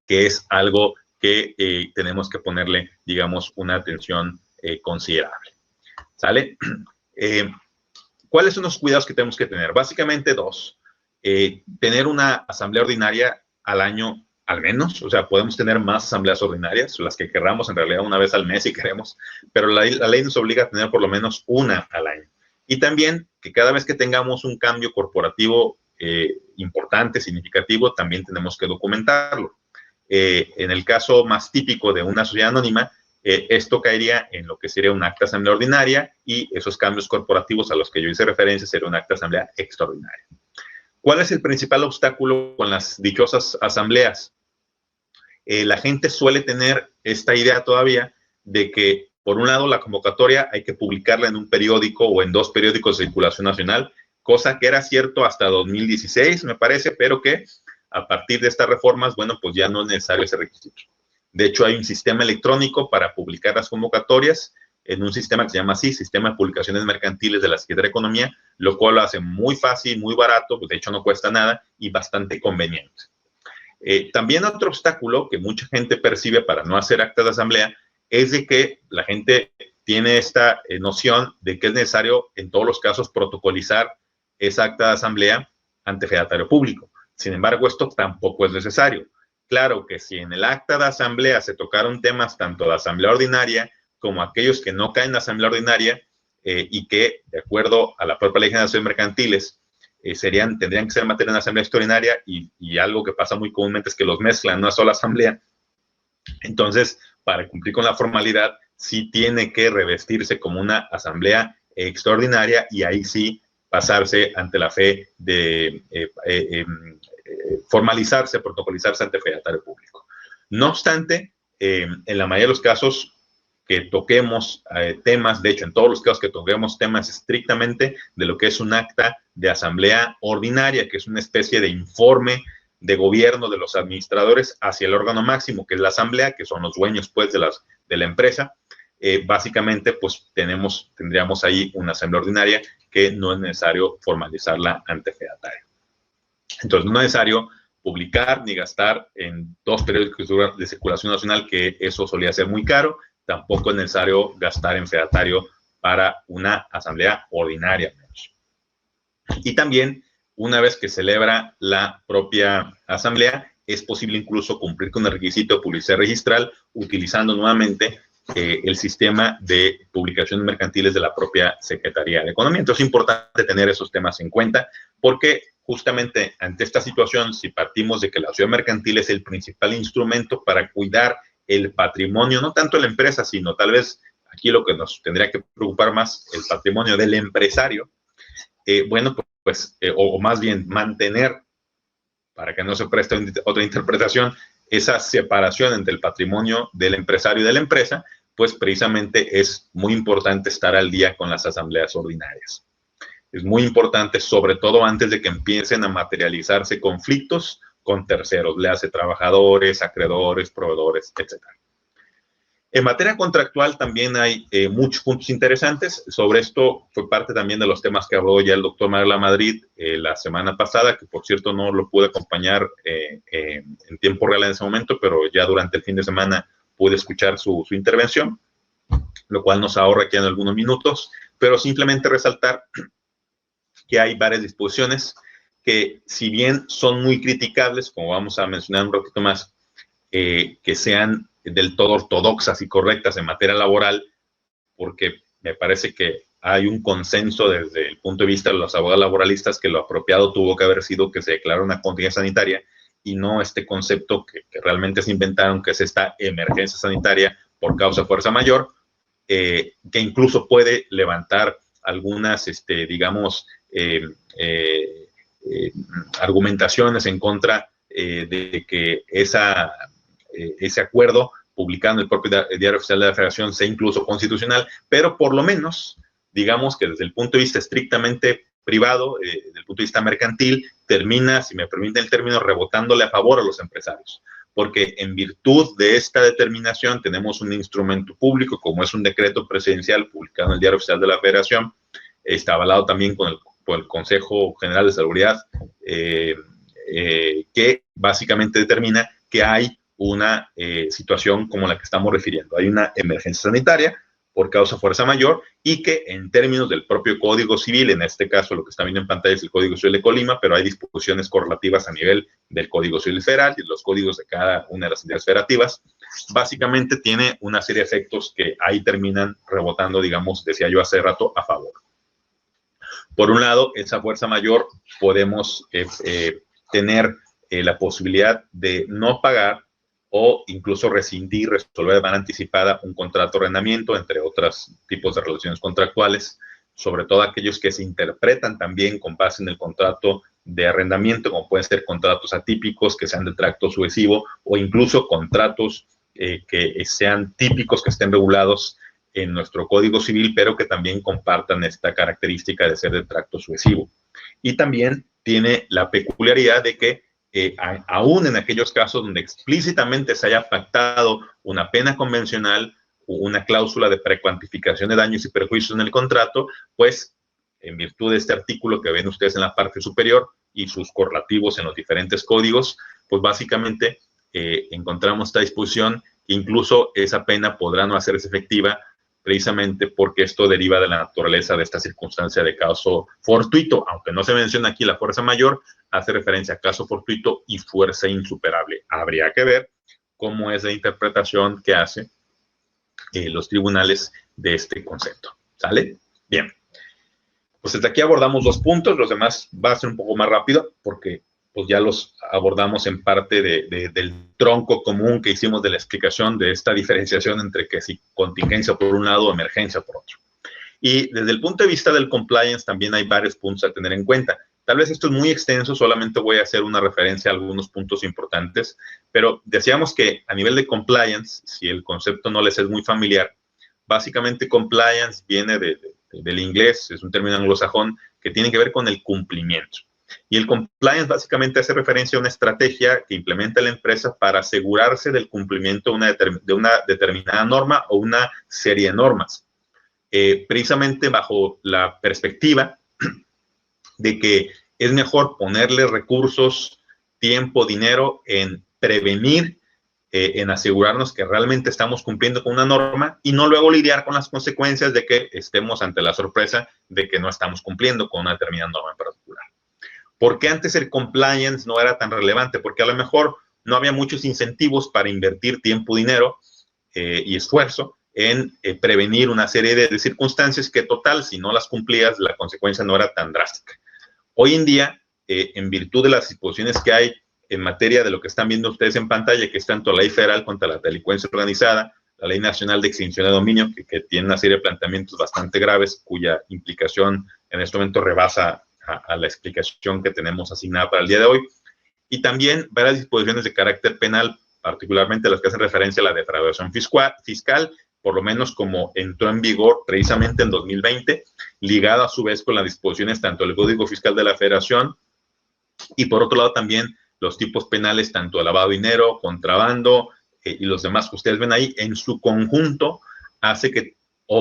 A: que es algo que tenemos que ponerle, digamos, una atención considerable. ¿Sale? ¿Cuáles son los cuidados que tenemos que tener? Básicamente dos. Tener una asamblea ordinaria al año al menos, o sea, podemos tener más asambleas ordinarias, las que querramos, en realidad una vez al mes si queremos, pero la ley nos obliga a tener por lo menos una al año. Y también que cada vez que tengamos un cambio corporativo importante, significativo, también tenemos que documentarlo. En el caso más típico de una sociedad anónima, esto caería en lo que sería un acta de asamblea ordinaria, y esos cambios corporativos a los que yo hice referencia sería un acta de asamblea extraordinaria. ¿Cuál es el principal obstáculo con las dichosas asambleas? La gente suele tener esta idea todavía de que, por un lado, la convocatoria hay que publicarla en un periódico o en 2 periódicos de circulación nacional, cosa que era cierto hasta 2016, me parece, pero que a partir de estas reformas, bueno, pues ya no es necesario ese requisito. De hecho, hay un sistema electrónico para publicar las convocatorias en un sistema que se llama así, Sistema de Publicaciones Mercantiles de la Secretaría de Economía, lo cual lo hace muy fácil, muy barato, pues de hecho no cuesta nada y bastante conveniente. También otro obstáculo que mucha gente percibe para no hacer actas de asamblea es de que la gente tiene esta noción de que es necesario en todos los casos protocolizar esa acta de asamblea ante fedatario público. Sin embargo, esto tampoco es necesario. Claro que si en el acta de asamblea se tocaron temas tanto de asamblea ordinaria como aquellos que no caen en la asamblea ordinaria y que, de acuerdo a la propia Ley General de Mercantiles, tendrían que ser materia de una asamblea extraordinaria, y algo que pasa muy comúnmente es que los mezclan en una sola asamblea. Entonces, para cumplir con la formalidad, sí tiene que revestirse como una asamblea extraordinaria, y ahí sí pasarse ante la fe de formalizarse, protocolizarse ante fedatario público. No obstante, en la mayoría de los casos que toquemos temas, de hecho, en todos los casos que toquemos temas estrictamente de lo que es un acta de asamblea ordinaria, que es una especie de informe de gobierno de los administradores hacia el órgano máximo, que es la asamblea, que son los dueños, pues, de la empresa, básicamente, pues, tendríamos ahí una asamblea ordinaria que no es necesario formalizarla ante fedatario. Entonces, no es necesario publicar ni gastar en 2 periódicos de circulación nacional, que eso solía ser muy caro. Tampoco es necesario gastar en fedatario para una asamblea ordinaria. Y también, una vez que celebra la propia asamblea, es posible incluso cumplir con el requisito de publicidad registral utilizando nuevamente el sistema de publicaciones mercantiles de la propia Secretaría de Economía. Entonces, es importante tener esos temas en cuenta, porque justamente ante esta situación, si partimos de que la sociedad mercantil es el principal instrumento para cuidar el patrimonio, no tanto de la empresa, sino tal vez aquí lo que nos tendría que preocupar más, el patrimonio del empresario, bueno, pues, o más bien mantener, para que no se preste otra interpretación, esa separación entre el patrimonio del empresario y de la empresa, pues precisamente es muy importante estar al día con las asambleas ordinarias. Es muy importante, sobre todo antes de que empiecen a materializarse conflictos con terceros, le hace trabajadores, acreedores, proveedores, etc. En materia contractual también hay muchos puntos interesantes. Sobre esto fue parte también de los temas que habló ya el doctor Manuel Lamadrid la semana pasada, que por cierto no lo pude acompañar en tiempo real en ese momento, pero ya durante el fin de semana pude escuchar su intervención, lo cual nos ahorra aquí en algunos minutos, pero simplemente resaltar que hay varias disposiciones que, si bien son muy criticables, como vamos a mencionar un ratito más, que sean del todo ortodoxas y correctas en materia laboral, porque me parece que hay un consenso desde el punto de vista de los abogados laboralistas que lo apropiado tuvo que haber sido que se declara una contingencia sanitaria y no este concepto que realmente se inventaron, que es esta emergencia sanitaria por causa fuerza mayor, que incluso puede levantar algunas, digamos, argumentaciones en contra de que ese acuerdo publicado en el propio Diario Oficial de la Federación sea incluso constitucional, pero por lo menos, digamos que desde el punto de vista estrictamente privado, desde el punto de vista mercantil, termina, si me permite el término, rebotándole a favor a los empresarios, porque en virtud de esta determinación tenemos un instrumento público, como es un decreto presidencial publicado en el Diario Oficial de la Federación, está avalado también por el Consejo General de Seguridad, que básicamente determina que hay una situación como la que estamos refiriendo. Hay una emergencia sanitaria por causa fuerza mayor y que en términos del propio Código Civil, en este caso lo que está viendo en pantalla es el Código Civil de Colima, pero hay disposiciones correlativas a nivel del Código Civil Federal y los códigos de cada una de las entidades federativas, básicamente tiene una serie de efectos que ahí terminan rebotando, digamos, decía yo hace rato, a favor. Por un lado, esa fuerza mayor podemos tener la posibilidad de no pagar o incluso rescindir, resolver de manera anticipada un contrato de arrendamiento, entre otros tipos de relaciones contractuales, sobre todo aquellos que se interpretan también con base en el contrato de arrendamiento, como pueden ser contratos atípicos que sean de tracto sucesivo o incluso contratos que sean típicos, que estén regulados en nuestro Código Civil, pero que también compartan esta característica de ser de tracto sucesivo. Y también tiene la peculiaridad de que aún en aquellos casos donde explícitamente se haya pactado una pena convencional o una cláusula de precuantificación de daños y perjuicios en el contrato, pues en virtud de este artículo que ven ustedes en la parte superior y sus correlativos en los diferentes códigos, pues básicamente encontramos esta disposición que incluso esa pena podrá no hacerse efectiva precisamente porque esto deriva de la naturaleza de esta circunstancia de caso fortuito, aunque no se menciona aquí la fuerza mayor, hace referencia a caso fortuito y fuerza insuperable. Habría que ver cómo es la interpretación que hacen los tribunales de este concepto. ¿Sale? Bien. Pues desde aquí abordamos 2 puntos, los demás va a ser un poco más rápido porque pues ya los abordamos en parte del tronco común que hicimos de la explicación de esta diferenciación entre que si contingencia por un lado o emergencia por otro. Y desde el punto de vista del compliance también hay varios puntos a tener en cuenta. Tal vez esto es muy extenso, solamente voy a hacer una referencia a algunos puntos importantes, pero decíamos que a nivel de compliance, si el concepto no les es muy familiar, básicamente compliance viene del inglés, es un término anglosajón que tiene que ver con el cumplimiento. Y el compliance básicamente hace referencia a una estrategia que implementa la empresa para asegurarse del cumplimiento de una determinada norma o una serie de normas. Precisamente bajo la perspectiva de que es mejor ponerle recursos, tiempo, dinero en prevenir, en asegurarnos que realmente estamos cumpliendo con una norma y no luego lidiar con las consecuencias de que estemos ante la sorpresa de que no estamos cumpliendo con una determinada norma en particular. ¿Por qué antes el compliance no era tan relevante? Porque a lo mejor no había muchos incentivos para invertir tiempo, dinero y esfuerzo en prevenir una serie de circunstancias que total, si no las cumplías, la consecuencia no era tan drástica. Hoy en día, en virtud de las disposiciones que hay en materia de lo que están viendo ustedes en pantalla, que es tanto la Ley Federal contra la Delincuencia Organizada, la Ley Nacional de Extinción de Dominio, que tiene una serie de planteamientos bastante graves, cuya implicación en este momento rebasa a la explicación que tenemos asignada para el día de hoy, y también varias disposiciones de carácter penal, particularmente las que hacen referencia a la defraudación fiscal, por lo menos como entró en vigor precisamente en 2020, ligada a su vez con las disposiciones tanto del Código Fiscal de la Federación y por otro lado también los tipos penales tanto de lavado de dinero, contrabando y los demás que ustedes ven ahí, en su conjunto hace que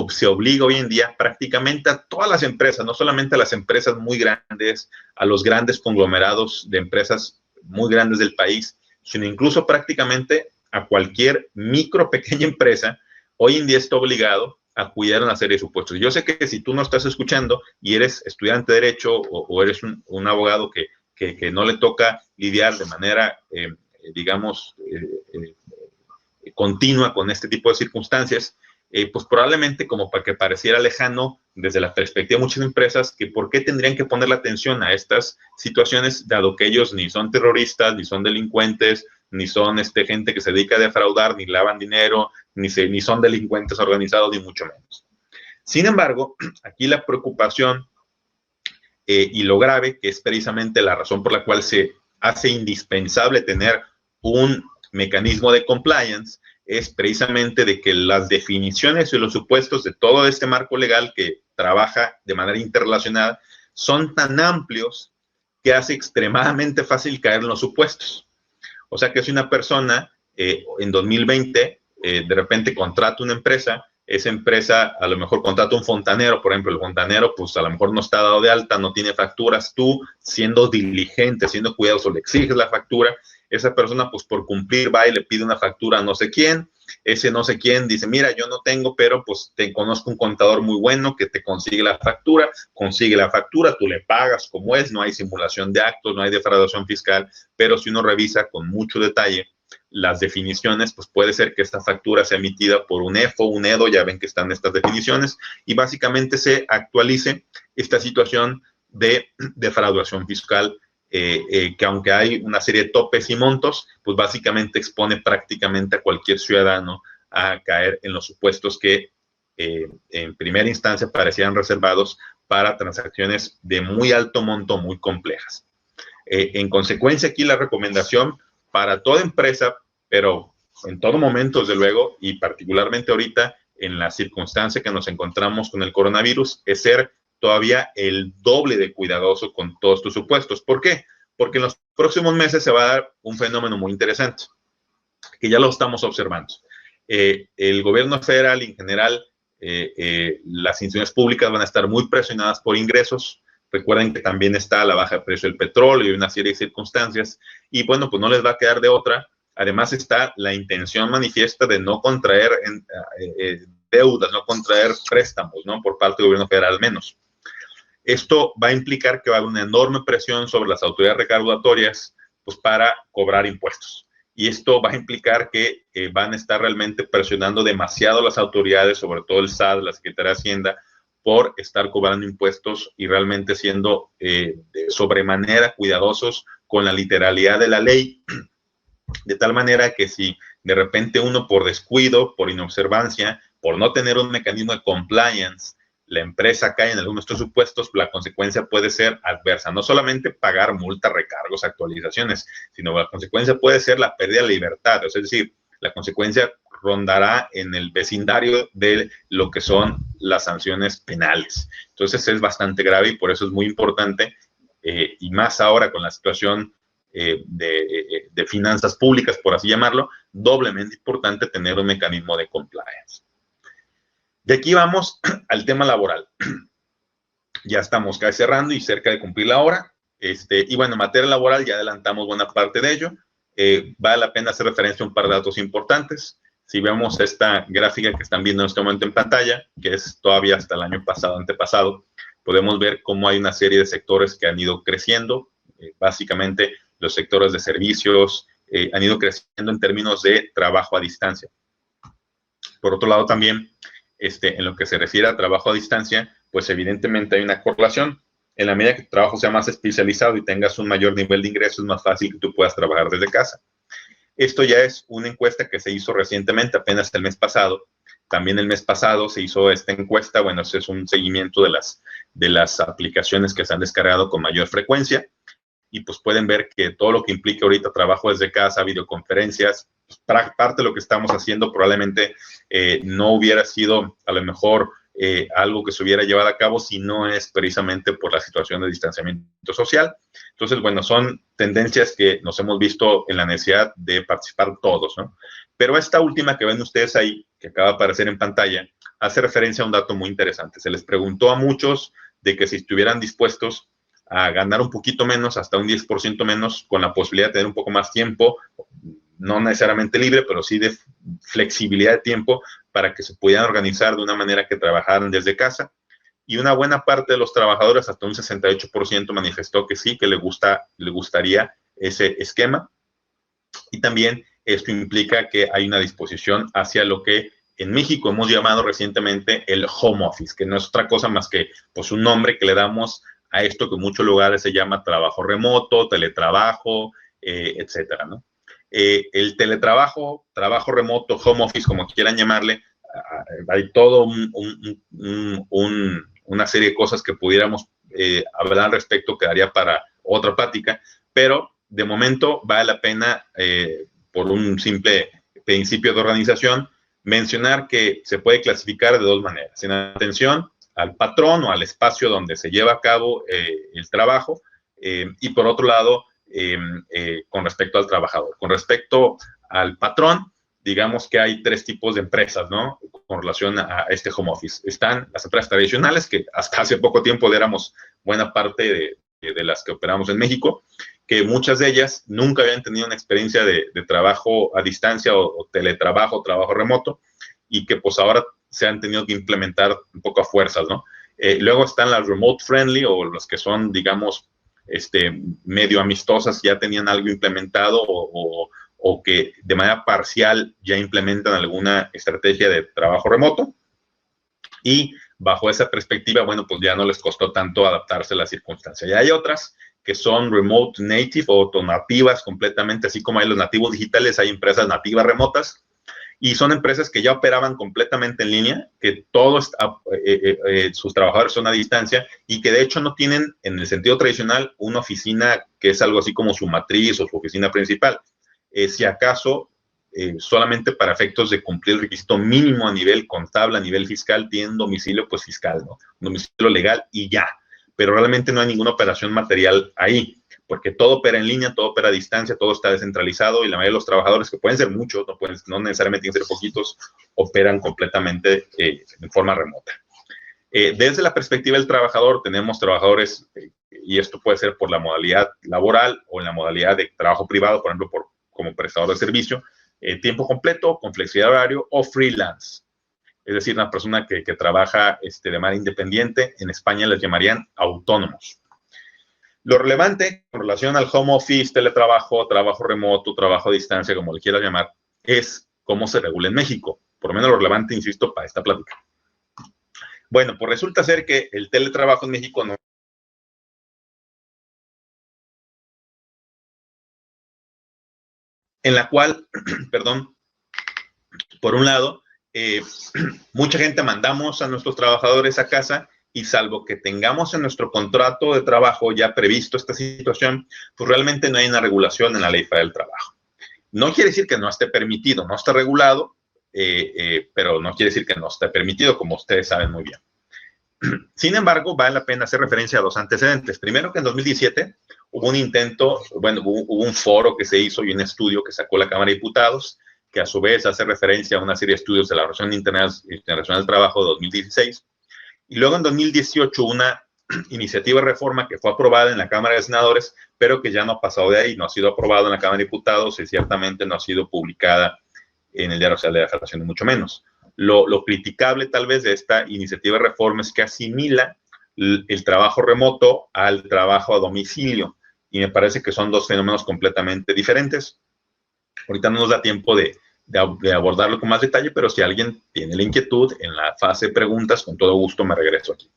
A: se obliga hoy en día prácticamente a todas las empresas, no solamente a las empresas muy grandes, a los grandes conglomerados de empresas muy grandes del país, sino incluso prácticamente a cualquier micro, pequeña empresa, hoy en día está obligado a cuidar una serie de supuestos. Yo sé que si tú no estás escuchando y eres estudiante de Derecho o eres un abogado que no le toca lidiar de manera, digamos, continua con este tipo de circunstancias, pues probablemente como para que pareciera lejano desde la perspectiva de muchas empresas, que por qué tendrían que poner la atención a estas situaciones, dado que ellos ni son terroristas, ni son delincuentes, ni son gente que se dedica a defraudar, ni lavan dinero, ni son delincuentes organizados, ni mucho menos. Sin embargo, aquí la preocupación y lo grave, que es precisamente la razón por la cual se hace indispensable tener un mecanismo de compliance, es precisamente de que las definiciones y los supuestos de todo este marco legal que trabaja de manera interrelacionada son tan amplios que hace extremadamente fácil caer en los supuestos. O sea que si una persona en 2020 de repente contrata una empresa, esa empresa a lo mejor contrata un fontanero, por ejemplo, el fontanero pues a lo mejor no está dado de alta, no tiene facturas, tú siendo diligente, siendo cuidadoso, le exiges la factura, esa persona pues por cumplir va y le pide una factura a no sé quién, ese no sé quién dice, mira, yo no tengo, pero pues te conozco un contador muy bueno que te consigue la factura, tú le pagas como es, no hay simulación de actos, no hay defraudación fiscal, pero si uno revisa con mucho detalle las definiciones, pues puede ser que esta factura sea emitida por un EFO, un EDO, ya ven que están estas definiciones, y básicamente se actualice esta situación de defraudación fiscal, que aunque hay una serie de topes y montos, pues básicamente expone prácticamente a cualquier ciudadano a caer en los supuestos que en primera instancia parecían reservados para transacciones de muy alto monto, muy complejas. En consecuencia, aquí la recomendación para toda empresa, pero en todo momento, desde luego, y particularmente ahorita, en la circunstancia que nos encontramos con el coronavirus, es ser todavía el doble de cuidadoso con todos tus supuestos. ¿Por qué? Porque en los próximos meses se va a dar un fenómeno muy interesante, que ya lo estamos observando. El gobierno federal, en general, las instituciones públicas van a estar muy presionadas por ingresos. Recuerden que también está la baja de precio del petróleo y una serie de circunstancias. Y bueno, pues no les va a quedar de otra. Además está la intención manifiesta de no contraer deudas, no contraer préstamos, ¿no? Por parte del gobierno federal al menos. Esto va a implicar que va a haber una enorme presión sobre las autoridades recaudatorias, pues para cobrar impuestos. Y esto va a implicar que van a estar realmente presionando demasiado a las autoridades, sobre todo el SAT, la Secretaría de Hacienda, por estar cobrando impuestos y realmente siendo de sobremanera cuidadosos con la literalidad de la ley, de tal manera que si de repente uno por descuido, por inobservancia, por no tener un mecanismo de compliance, la empresa cae en algunos de estos supuestos, la consecuencia puede ser adversa. No solamente pagar multas, recargos, actualizaciones, sino la consecuencia puede ser la pérdida de libertad. Es decir, la consecuencia rondará en el vecindario de lo que son las sanciones penales. Entonces es bastante grave y por eso es muy importante, y más ahora con la situación de finanzas públicas, por así llamarlo, doblemente importante tener un mecanismo de compliance. De aquí vamos al tema laboral. Ya estamos casi cerrando y cerca de cumplir la hora. Y bueno, en materia laboral ya adelantamos buena parte de ello. Vale la pena hacer referencia a un par de datos importantes. Si vemos esta gráfica que están viendo en este momento en pantalla, que es todavía hasta el año pasado, antepasado, podemos ver cómo hay una serie de sectores que han ido creciendo. Básicamente, los sectores de servicios han ido creciendo en términos de trabajo a distancia. Por otro lado, también, en lo que se refiere a trabajo a distancia, pues evidentemente hay una correlación. En la medida que tu trabajo sea más especializado y tengas un mayor nivel de ingresos, es más fácil que tú puedas trabajar desde casa. Esto ya es una encuesta que se hizo recientemente, apenas el mes pasado. También el mes pasado se hizo esta encuesta. Bueno, ese es un seguimiento de las aplicaciones que se han descargado con mayor frecuencia. Y pues pueden ver que todo lo que implica ahorita trabajo desde casa, videoconferencias, pues, parte de lo que estamos haciendo probablemente no hubiera sido a lo mejor algo que se hubiera llevado a cabo si no es precisamente por la situación de distanciamiento social. Entonces, bueno, son tendencias que nos hemos visto en la necesidad de participar todos, ¿no? Pero esta última que ven ustedes ahí, que acaba de aparecer en pantalla, hace referencia a un dato muy interesante. Se les preguntó a muchos de que si estuvieran dispuestos a ganar un poquito menos, hasta un 10% menos, con la posibilidad de tener un poco más tiempo, no necesariamente libre, pero sí de flexibilidad de tiempo para que se pudieran organizar de una manera que trabajaran desde casa. Y una buena parte de los trabajadores, hasta un 68%, manifestó que sí, que le gustaría ese esquema. Y también esto implica que hay una disposición hacia lo que en México hemos llamado recientemente el home office, que no es otra cosa más que pues, un nombre que le damos a esto que en muchos lugares se llama trabajo remoto, teletrabajo, etcétera, ¿no? El teletrabajo, trabajo remoto, home office, como quieran llamarle, hay todo una serie de cosas que pudiéramos hablar al respecto, quedaría para otra plática, pero de momento vale la pena, por un simple principio de organización, mencionar que se puede clasificar de dos maneras, en atención al patrón o al espacio donde se lleva a cabo el trabajo, y por otro lado, con respecto al trabajador. Con respecto al patrón, digamos que hay tres tipos de empresas, ¿no? Con relación a este home office. Están las empresas tradicionales, que hasta hace poco tiempo éramos buena parte de las que operamos en México, que muchas de ellas nunca habían tenido una experiencia de trabajo a distancia o teletrabajo, trabajo remoto, y que pues ahora se han tenido que implementar un poco a fuerzas, ¿no? Luego están las remote friendly, o las que son, digamos, medio amistosas, ya tenían algo implementado o o que de manera parcial ya implementan alguna estrategia de trabajo remoto. Y bajo esa perspectiva, bueno, pues ya no les costó tanto adaptarse a la circunstancia. Y hay otras que son remote native o nativas completamente, así como hay los nativos digitales, hay empresas nativas remotas, y son empresas que ya operaban completamente en línea, que todos sus trabajadores son a distancia y que de hecho no tienen, en el sentido tradicional, una oficina que es algo así como su matriz o su oficina principal. Si acaso, solamente para efectos de cumplir el requisito mínimo a nivel contable, a nivel fiscal, tienen domicilio pues fiscal, ¿no? Un domicilio legal y ya. Pero realmente no hay ninguna operación material ahí, porque todo opera en línea, todo opera a distancia, todo está descentralizado y la mayoría de los trabajadores, que pueden ser muchos, no necesariamente tienen que ser poquitos, operan completamente en forma remota. Desde la perspectiva del trabajador, tenemos trabajadores, y esto puede ser por la modalidad laboral o en la modalidad de trabajo privado, por ejemplo, como prestador de servicio, tiempo completo, con flexibilidad de horario o freelance. Es decir, una persona que trabaja de manera independiente, en España les llamarían autónomos. Lo relevante con relación al home office, teletrabajo, trabajo remoto, trabajo a distancia, como le quieras llamar, es cómo se regula en México. Por lo menos lo relevante, insisto, para esta plática. Bueno, pues resulta ser que el teletrabajo en México no. En la cual, perdón, por un lado, mucha gente mandamos a nuestros trabajadores a casa y salvo que tengamos en nuestro contrato de trabajo ya previsto esta situación, pues realmente no hay una regulación en la Ley Federal del Trabajo. No quiere decir que no esté permitido, no está regulado, pero no quiere decir que no esté permitido, como ustedes saben muy bien. Sin embargo, vale la pena hacer referencia a dos antecedentes. Primero, que en 2017 hubo un intento, bueno, hubo un foro que se hizo y un estudio que sacó la Cámara de Diputados, que a su vez hace referencia a una serie de estudios de la Organización Internacional del Trabajo de 2016. Y luego en 2018 una iniciativa de reforma que fue aprobada en la Cámara de Senadores, pero que ya no ha pasado de ahí, no ha sido aprobada en la Cámara de Diputados y ciertamente no ha sido publicada en el Diario Oficial de la Federación, ni mucho menos. Lo criticable tal vez de esta iniciativa de reforma es que asimila el trabajo remoto al trabajo a domicilio, y me parece que son dos fenómenos completamente diferentes. Ahorita no nos da tiempo de abordarlo con más detalle, pero si alguien tiene la inquietud, en la fase de preguntas, con todo gusto me regreso aquí.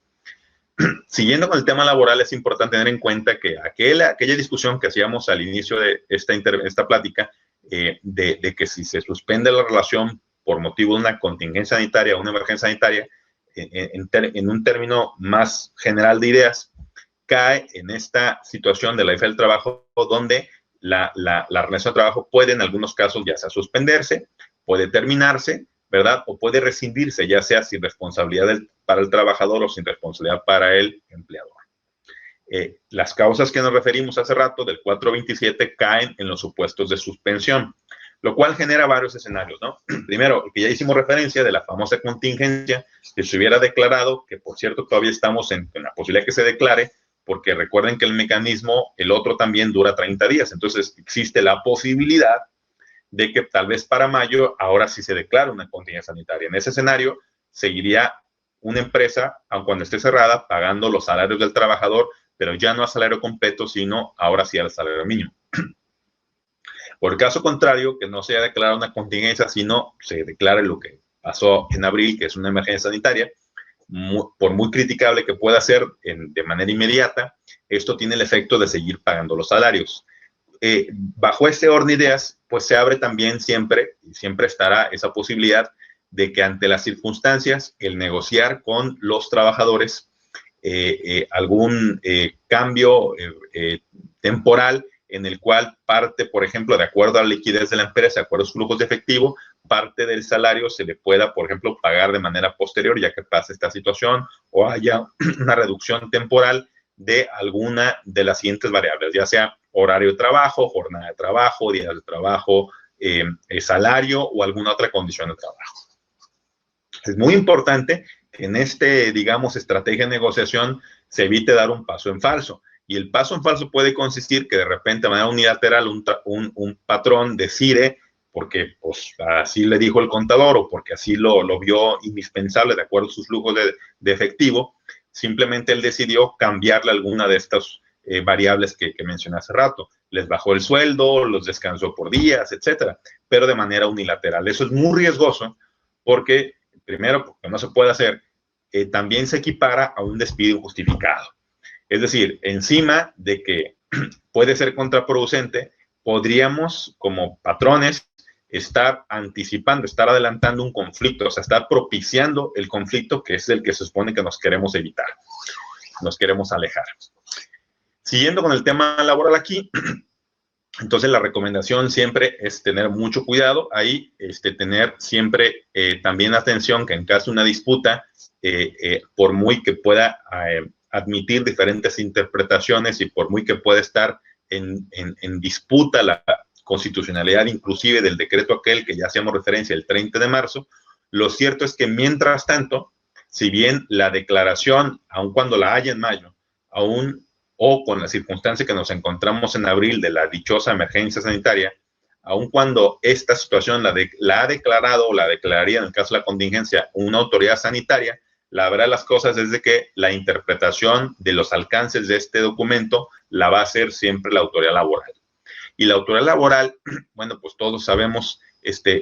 A: Siguiendo con el tema laboral, es importante tener en cuenta que aquella discusión que hacíamos al inicio de esta plática, de que si se suspende la relación por motivo de una contingencia sanitaria o una emergencia sanitaria, en un término más general de ideas, cae en esta situación de la Ley Federal del Trabajo, donde la relación de trabajo puede en algunos casos ya sea suspenderse, puede terminarse, ¿verdad? O puede rescindirse, ya sea sin responsabilidad para el trabajador o sin responsabilidad para el empleador. Las causas que nos referimos hace rato del 427 caen en los supuestos de suspensión, lo cual genera varios escenarios, ¿no? Primero, el que ya hicimos referencia de la famosa contingencia, que se hubiera declarado, que por cierto todavía estamos en la posibilidad de que se declare, porque recuerden que el mecanismo, el otro también dura 30 días, entonces existe la posibilidad de que tal vez para mayo ahora sí se declare una contingencia sanitaria. En ese escenario seguiría una empresa, aun cuando esté cerrada, pagando los salarios del trabajador, pero ya no a salario completo, sino ahora sí al salario mínimo. Por el caso contrario, que no se haya declarado una contingencia, sino se declare lo que pasó en abril, que es una emergencia sanitaria, por muy criticable que pueda ser de manera inmediata, esto tiene el efecto de seguir pagando los salarios. Bajo este orden de ideas, pues se abre también siempre, y siempre estará esa posibilidad de que ante las circunstancias, el negociar con los trabajadores algún cambio temporal en el cual parte, por ejemplo, de acuerdo a la liquidez de la empresa, de acuerdo a sus flujos de efectivo, parte del salario se le pueda, por ejemplo, pagar de manera posterior, ya que pase esta situación, o haya una reducción temporal de alguna de las siguientes variables, ya sea horario de trabajo, jornada de trabajo, días de trabajo, salario o alguna otra condición de trabajo. Es muy importante que en digamos, estrategia de negociación se evite dar un paso en falso. Y el paso en falso puede consistir que de repente de manera unilateral un patrón decide, porque pues, así le dijo el contador o porque así lo vio indispensable de acuerdo a sus flujos de efectivo, simplemente él decidió cambiarle alguna de estos variables que mencioné hace rato. Les bajó el sueldo, los descansó por días, etcétera, pero de manera unilateral. Eso es muy riesgoso porque, primero, porque no se puede hacer, también se equipara a un despido injustificado. Es decir, encima de que puede ser contraproducente, podríamos, como patrones, estar anticipando, estar adelantando un conflicto, o sea, estar propiciando el conflicto que es el que se supone que nos queremos evitar, nos queremos alejar. Siguiendo con el tema laboral aquí, entonces la recomendación siempre es tener mucho cuidado ahí, tener siempre también atención que en caso de una disputa, por muy que pueda admitir diferentes interpretaciones y por muy que pueda estar en disputa la constitucionalidad inclusive del decreto aquel que ya hacíamos referencia el 30 de marzo, lo cierto es que mientras tanto, si bien la declaración, aun cuando la haya en mayo, aún o con la circunstancia que nos encontramos en abril de la dichosa emergencia sanitaria, aun cuando esta situación la ha declarado o la declararía en el caso de la contingencia una autoridad sanitaria, la verdad de las cosas es de que la interpretación de los alcances de este documento la va a hacer siempre la autoridad laboral. Y la autoridad laboral, bueno, pues todos sabemos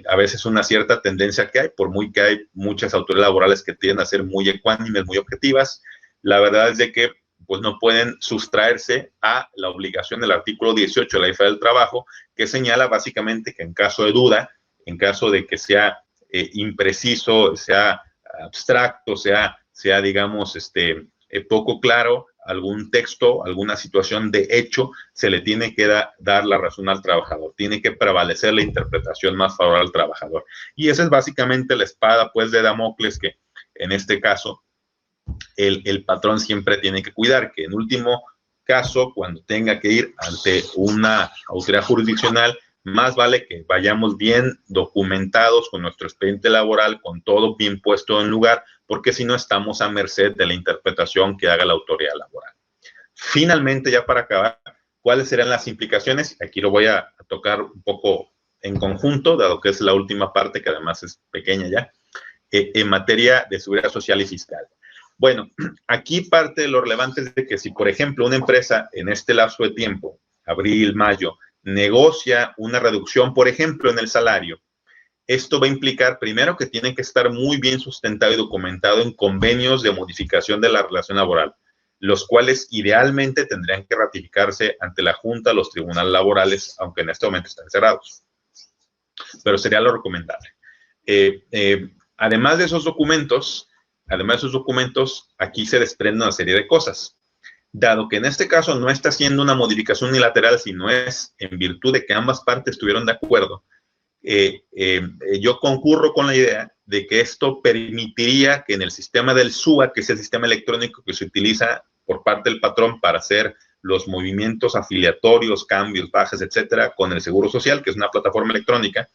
A: a veces una cierta tendencia que hay, por muy que hay muchas autoridades laborales que tienden a ser muy ecuánimes, muy objetivas, la verdad es de que pues no pueden sustraerse a la obligación del artículo 18 de la Ley Federal del Trabajo, que señala básicamente que en caso de duda, en caso de que sea impreciso, sea abstracto, sea digamos, poco claro, algún texto, alguna situación de hecho, se le tiene que dar la razón al trabajador, tiene que prevalecer la interpretación más favorable al trabajador. Y esa es básicamente la espada, pues, de Damocles que, en este caso, el patrón siempre tiene que cuidar, que en último caso, cuando tenga que ir ante una autoridad jurisdiccional, más vale que vayamos bien documentados con nuestro expediente laboral, con todo bien puesto en lugar, porque si no estamos a merced de la interpretación que haga la autoridad laboral. Finalmente, ya para acabar, ¿cuáles serán las implicaciones? Aquí lo voy a tocar un poco en conjunto, dado que es la última parte, que además es pequeña ya, en materia de seguridad social y fiscal. Bueno, aquí parte de lo relevante es de que si, por ejemplo, una empresa en este lapso de tiempo, abril, mayo, negocia una reducción, por ejemplo, en el salario, esto va a implicar, primero, que tiene que estar muy bien sustentado y documentado en convenios de modificación de la relación laboral, los cuales idealmente tendrían que ratificarse ante la Junta, los tribunales laborales, aunque en este momento están cerrados. Pero sería lo recomendable. Además de esos documentos, aquí se desprende una serie de cosas. Dado que en este caso no está haciendo una modificación unilateral, sino es en virtud de que ambas partes estuvieron de acuerdo, yo concurro con la idea de que esto permitiría que en el sistema del SUA, que es el sistema electrónico que se utiliza por parte del patrón para hacer los movimientos afiliatorios, cambios, bajas, etcétera, con el Seguro Social, que es una plataforma electrónica,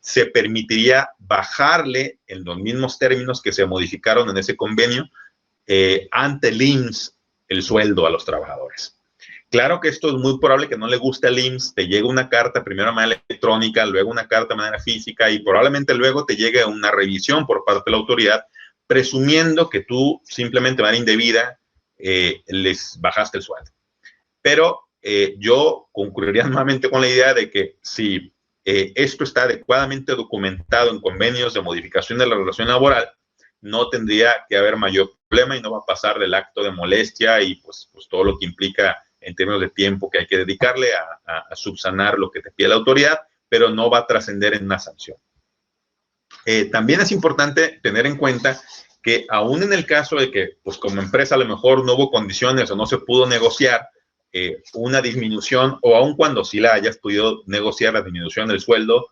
A: se permitiría bajarle en los mismos términos que se modificaron en ese convenio ante el IMSS el sueldo a los trabajadores. Claro que esto es muy probable que no le guste al IMSS, te llegue una carta primero de manera electrónica, luego una carta de manera física y probablemente luego te llegue una revisión por parte de la autoridad, presumiendo que tú simplemente de manera indebida les bajaste el sueldo. Pero yo concurriría nuevamente con la idea de que si esto está adecuadamente documentado en convenios de modificación de la relación laboral, no tendría que haber mayor problema y no va a pasar del acto de molestia y pues todo lo que implica en términos de tiempo que hay que dedicarle a subsanar lo que te pide la autoridad, pero no va a trascender en una sanción. También es importante tener en cuenta que aún en el caso de que, pues como empresa a lo mejor no hubo condiciones o no se pudo negociar una disminución, o aun cuando sí la hayas podido negociar la disminución del sueldo,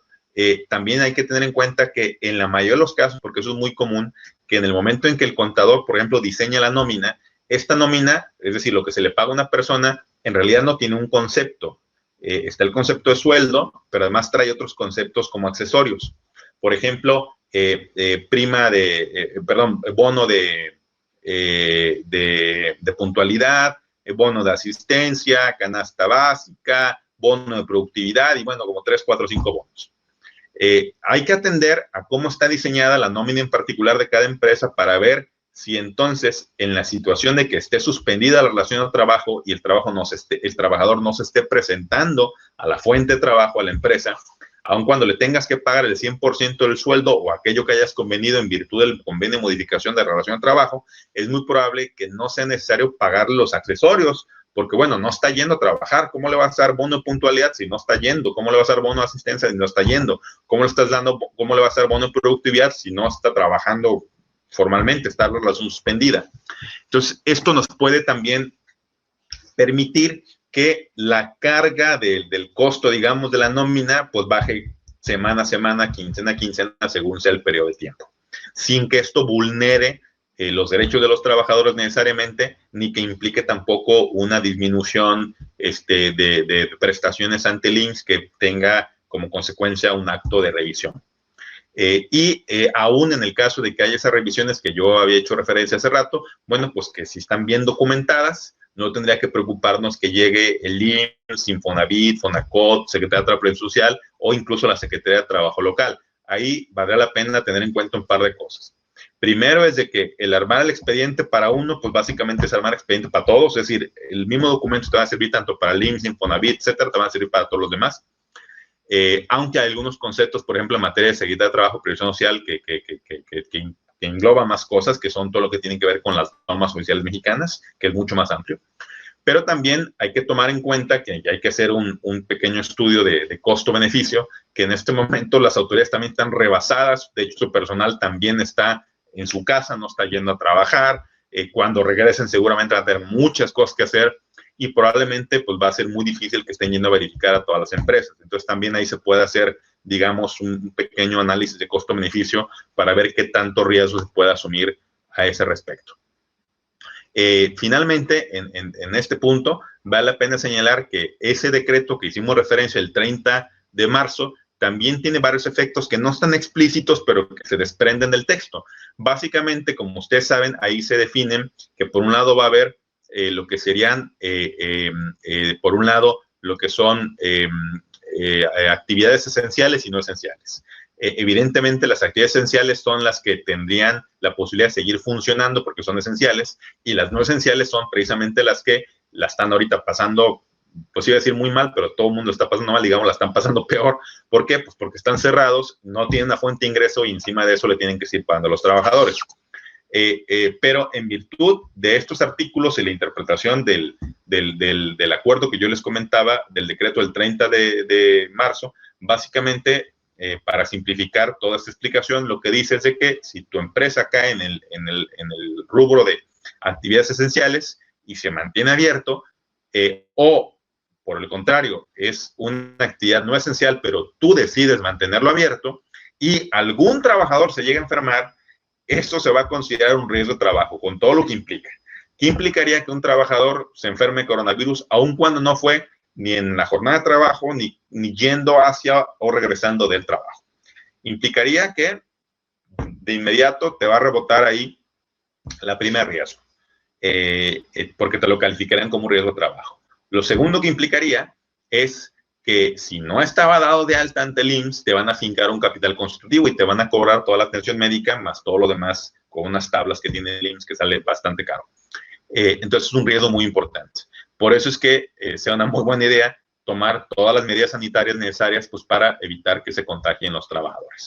A: también hay que tener en cuenta que en la mayoría de los casos, porque eso es muy común, que en el momento en que el contador, por ejemplo, diseña la nómina, esta nómina, es decir, lo que se le paga a una persona, en realidad no tiene un concepto. Está el concepto de sueldo, pero además trae otros conceptos como accesorios. Por ejemplo, bono de puntualidad, bono de asistencia, canasta básica, bono de productividad y bueno, como 3, 4, 5 bonos. Hay que atender a cómo está diseñada la nómina en particular de cada empresa para ver si entonces en la situación de que esté suspendida la relación de trabajo y el trabajador no se esté presentando a la fuente de trabajo, a la empresa, aun cuando le tengas que pagar el 100% del sueldo o aquello que hayas convenido en virtud del convenio de modificación de relación de trabajo, es muy probable que no sea necesario pagar los accesorios, porque bueno, no está yendo a trabajar. ¿Cómo le vas a dar bono de puntualidad si no está yendo? ¿Cómo le vas a dar bono de asistencia si no está yendo? ¿Cómo le vas a dar bono de productividad si no está trabajando formalmente, está la relación suspendida? Entonces, esto nos puede también permitir que la carga del costo, digamos, de la nómina, pues baje semana a semana, quincena a quincena, según sea el periodo de tiempo, sin que esto vulnere los derechos de los trabajadores necesariamente, ni que implique tampoco una disminución de prestaciones ante el IMSS que tenga como consecuencia un acto de revisión. Aún en el caso de que haya esas revisiones que yo había hecho referencia hace rato, bueno, pues que si están bien documentadas, no tendría que preocuparnos que llegue el IMSS, Infonavit, Fonacot, Secretaría de Trabajo y Previsión Social o incluso la Secretaría de Trabajo local. Ahí valdría la pena tener en cuenta un par de cosas. Primero es de que el armar el expediente para uno, pues básicamente es armar expediente para todos, es decir, el mismo documento te va a servir tanto para el IMSS, Infonavit, etcétera, te va a servir para todos los demás. Aunque hay algunos conceptos, por ejemplo, en materia de Secretaría de Trabajo y Previsión Social, que engloba más cosas, que son todo lo que tiene que ver con las normas oficiales mexicanas, que es mucho más amplio. Pero también hay que tomar en cuenta que hay que hacer un pequeño estudio de costo-beneficio, que en este momento las autoridades también están rebasadas. De hecho, su personal también está en su casa, no está yendo a trabajar. Cuando regresen seguramente van a tener muchas cosas que hacer y probablemente pues va a ser muy difícil que estén yendo a verificar a todas las empresas. Entonces también ahí se puede hacer, digamos, un pequeño análisis de costo-beneficio para ver qué tanto riesgo se puede asumir a ese respecto. Finalmente, en este punto, vale la pena señalar que ese decreto que hicimos referencia el 30 de marzo también tiene varios efectos que no están explícitos, pero que se desprenden del texto. Básicamente, como ustedes saben, ahí se definen que por un lado va a haber lo que serían, por un lado, lo que son actividades esenciales y no esenciales. Evidentemente, las actividades esenciales son las que tendrían la posibilidad de seguir funcionando porque son esenciales, y las no esenciales son precisamente las que la están ahorita pasando, pues iba a decir muy mal, pero todo el mundo está pasando mal, digamos, la están pasando peor. ¿Por qué? Pues porque están cerrados, no tienen una fuente de ingreso y encima de eso le tienen que seguir pagando a los trabajadores. Pero en virtud de estos artículos y la interpretación del acuerdo que yo les comentaba, del decreto del 30 de marzo, básicamente, para simplificar toda esta explicación, lo que dice es de que si tu empresa cae en el rubro de actividades esenciales y se mantiene abierto, o por el contrario, es una actividad no esencial, pero tú decides mantenerlo abierto y algún trabajador se llega a enfermar, esto se va a considerar un riesgo de trabajo, con todo lo que implica. ¿Qué implicaría que un trabajador se enferme de coronavirus, aun cuando no fue ni en la jornada de trabajo, ni yendo hacia o regresando del trabajo? Implicaría que de inmediato te va a rebotar ahí la primera riesgo, porque te lo calificarán como un riesgo de trabajo. Lo segundo que implicaría es que si no estaba dado de alta ante el IMSS, te van a fincar un capital constitutivo y te van a cobrar toda la atención médica más todo lo demás con unas tablas que tiene el IMSS que sale bastante caro. Entonces es un riesgo muy importante. Por eso es que sea una muy buena idea tomar todas las medidas sanitarias necesarias pues, para evitar que se contagien los trabajadores.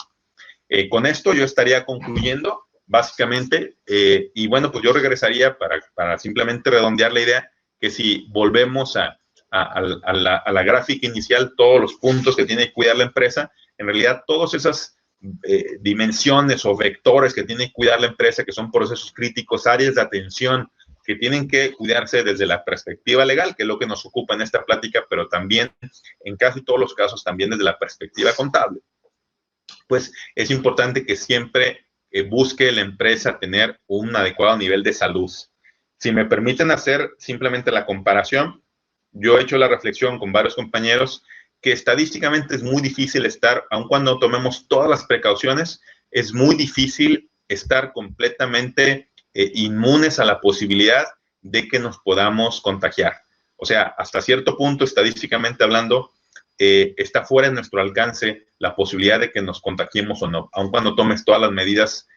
A: Con esto yo estaría concluyendo, básicamente, y bueno, pues yo regresaría para simplemente redondear la idea, que si volvemos a la gráfica inicial, todos los puntos que tiene que cuidar la empresa, en realidad todas esas dimensiones o vectores que tiene que cuidar la empresa, que son procesos críticos, áreas de atención que tienen que cuidarse desde la perspectiva legal, que es lo que nos ocupa en esta plática, pero también, en casi todos los casos, también desde la perspectiva contable. Pues es importante que siempre busque la empresa tener un adecuado nivel de salud. Si me permiten hacer simplemente la comparación, yo he hecho la reflexión con varios compañeros que estadísticamente es muy difícil estar, aun cuando tomemos todas las precauciones, es muy difícil estar completamente inmunes a la posibilidad de que nos podamos contagiar. O sea, hasta cierto punto, estadísticamente hablando, está fuera de nuestro alcance la posibilidad de que nos contagiemos o no, aun cuando tomes todas las medidas,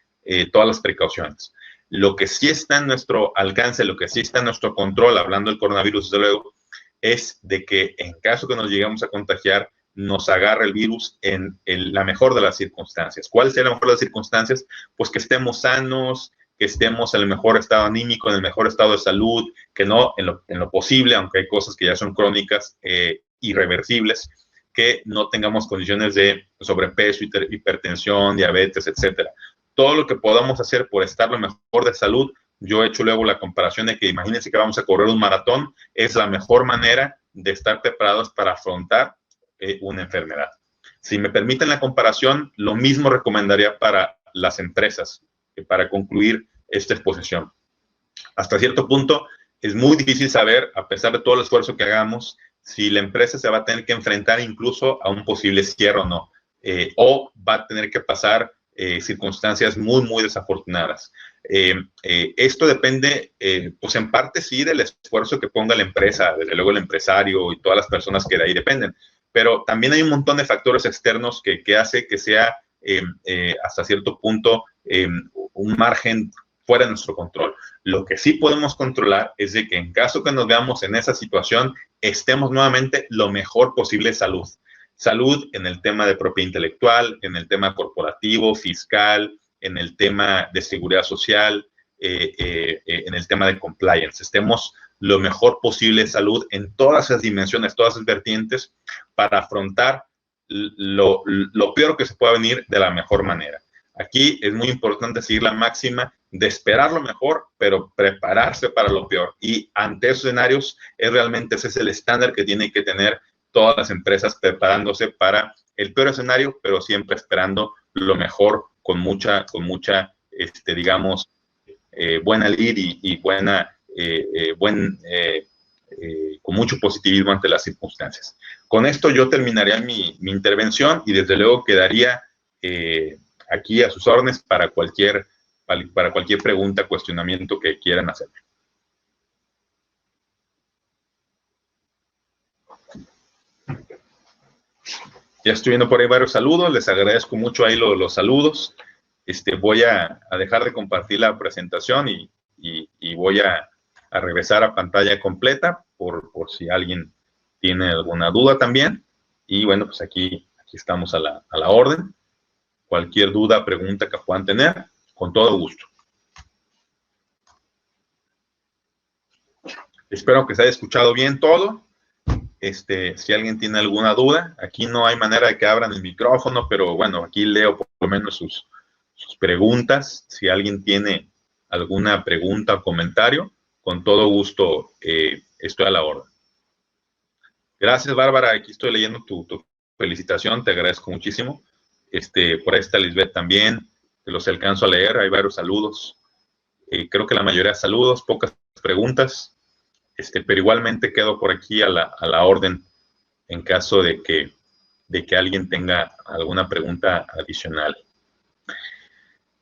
A: todas las precauciones. Lo que sí está en nuestro alcance, lo que sí está en nuestro control, hablando del coronavirus, desde luego, es de que en caso que nos lleguemos a contagiar, nos agarre el virus en la mejor de las circunstancias. ¿Cuál sería la mejor de las circunstancias? Pues que estemos sanos, que estemos en el mejor estado anímico, en el mejor estado de salud, que no en lo posible, aunque hay cosas que ya son crónicas, irreversibles, que no tengamos condiciones de sobrepeso, hipertensión, diabetes, etcétera. Todo lo que podamos hacer por estar lo mejor de salud, yo he hecho luego la comparación de que imagínense que vamos a correr un maratón, es la mejor manera de estar preparados para afrontar una enfermedad. Si me permiten la comparación, lo mismo recomendaría para las empresas, para concluir esta exposición. Hasta cierto punto, es muy difícil saber, a pesar de todo el esfuerzo que hagamos, si la empresa se va a tener que enfrentar incluso a un posible cierre o no, o va a tener que pasar circunstancias muy, muy desafortunadas. Esto depende, pues en parte sí, del esfuerzo que ponga la empresa, desde luego el empresario y todas las personas que de ahí dependen, pero también hay un montón de factores externos que hace que sea hasta cierto punto un margen fuera de nuestro control. Lo que sí podemos controlar es de que en caso que nos veamos en esa situación, estemos nuevamente lo mejor posible de salud. Salud en el tema de propiedad intelectual, en el tema corporativo, fiscal, en el tema de seguridad social, en el tema de compliance. Estemos lo mejor posible de salud en todas esas dimensiones, todas esas vertientes, para afrontar lo peor que se pueda venir de la mejor manera. Aquí es muy importante seguir la máxima de esperar lo mejor, pero prepararse para lo peor. Y ante esos escenarios, realmente ese es el estándar que tienen que tener todas las empresas, preparándose para el peor escenario, pero siempre esperando lo mejor con mucha digamos, buena lead y con mucho positivismo ante las circunstancias. Con esto yo terminaría mi intervención y desde luego quedaría aquí a sus órdenes para cualquier pregunta, cuestionamiento que quieran hacer. Ya estoy viendo por ahí varios saludos, les agradezco mucho ahí los saludos. Voy a dejar de compartir la presentación y voy a regresar a pantalla completa por si alguien tiene alguna duda también. Y bueno, pues aquí estamos a la orden. Cualquier duda, pregunta que puedan tener, con todo gusto. Espero que se haya escuchado bien todo. Si alguien tiene alguna duda, aquí no hay manera de que abran el micrófono, pero bueno, aquí leo por lo menos sus preguntas. Si alguien tiene alguna pregunta o comentario, con todo gusto estoy a la orden. Gracias, Bárbara. Aquí estoy leyendo tu felicitación, te agradezco muchísimo. Por ahí está Lisbeth también, que los alcanzo a leer, hay varios saludos. Creo que la mayoría saludos, pocas preguntas. Pero igualmente quedo por aquí a la orden en caso de que alguien tenga alguna pregunta adicional.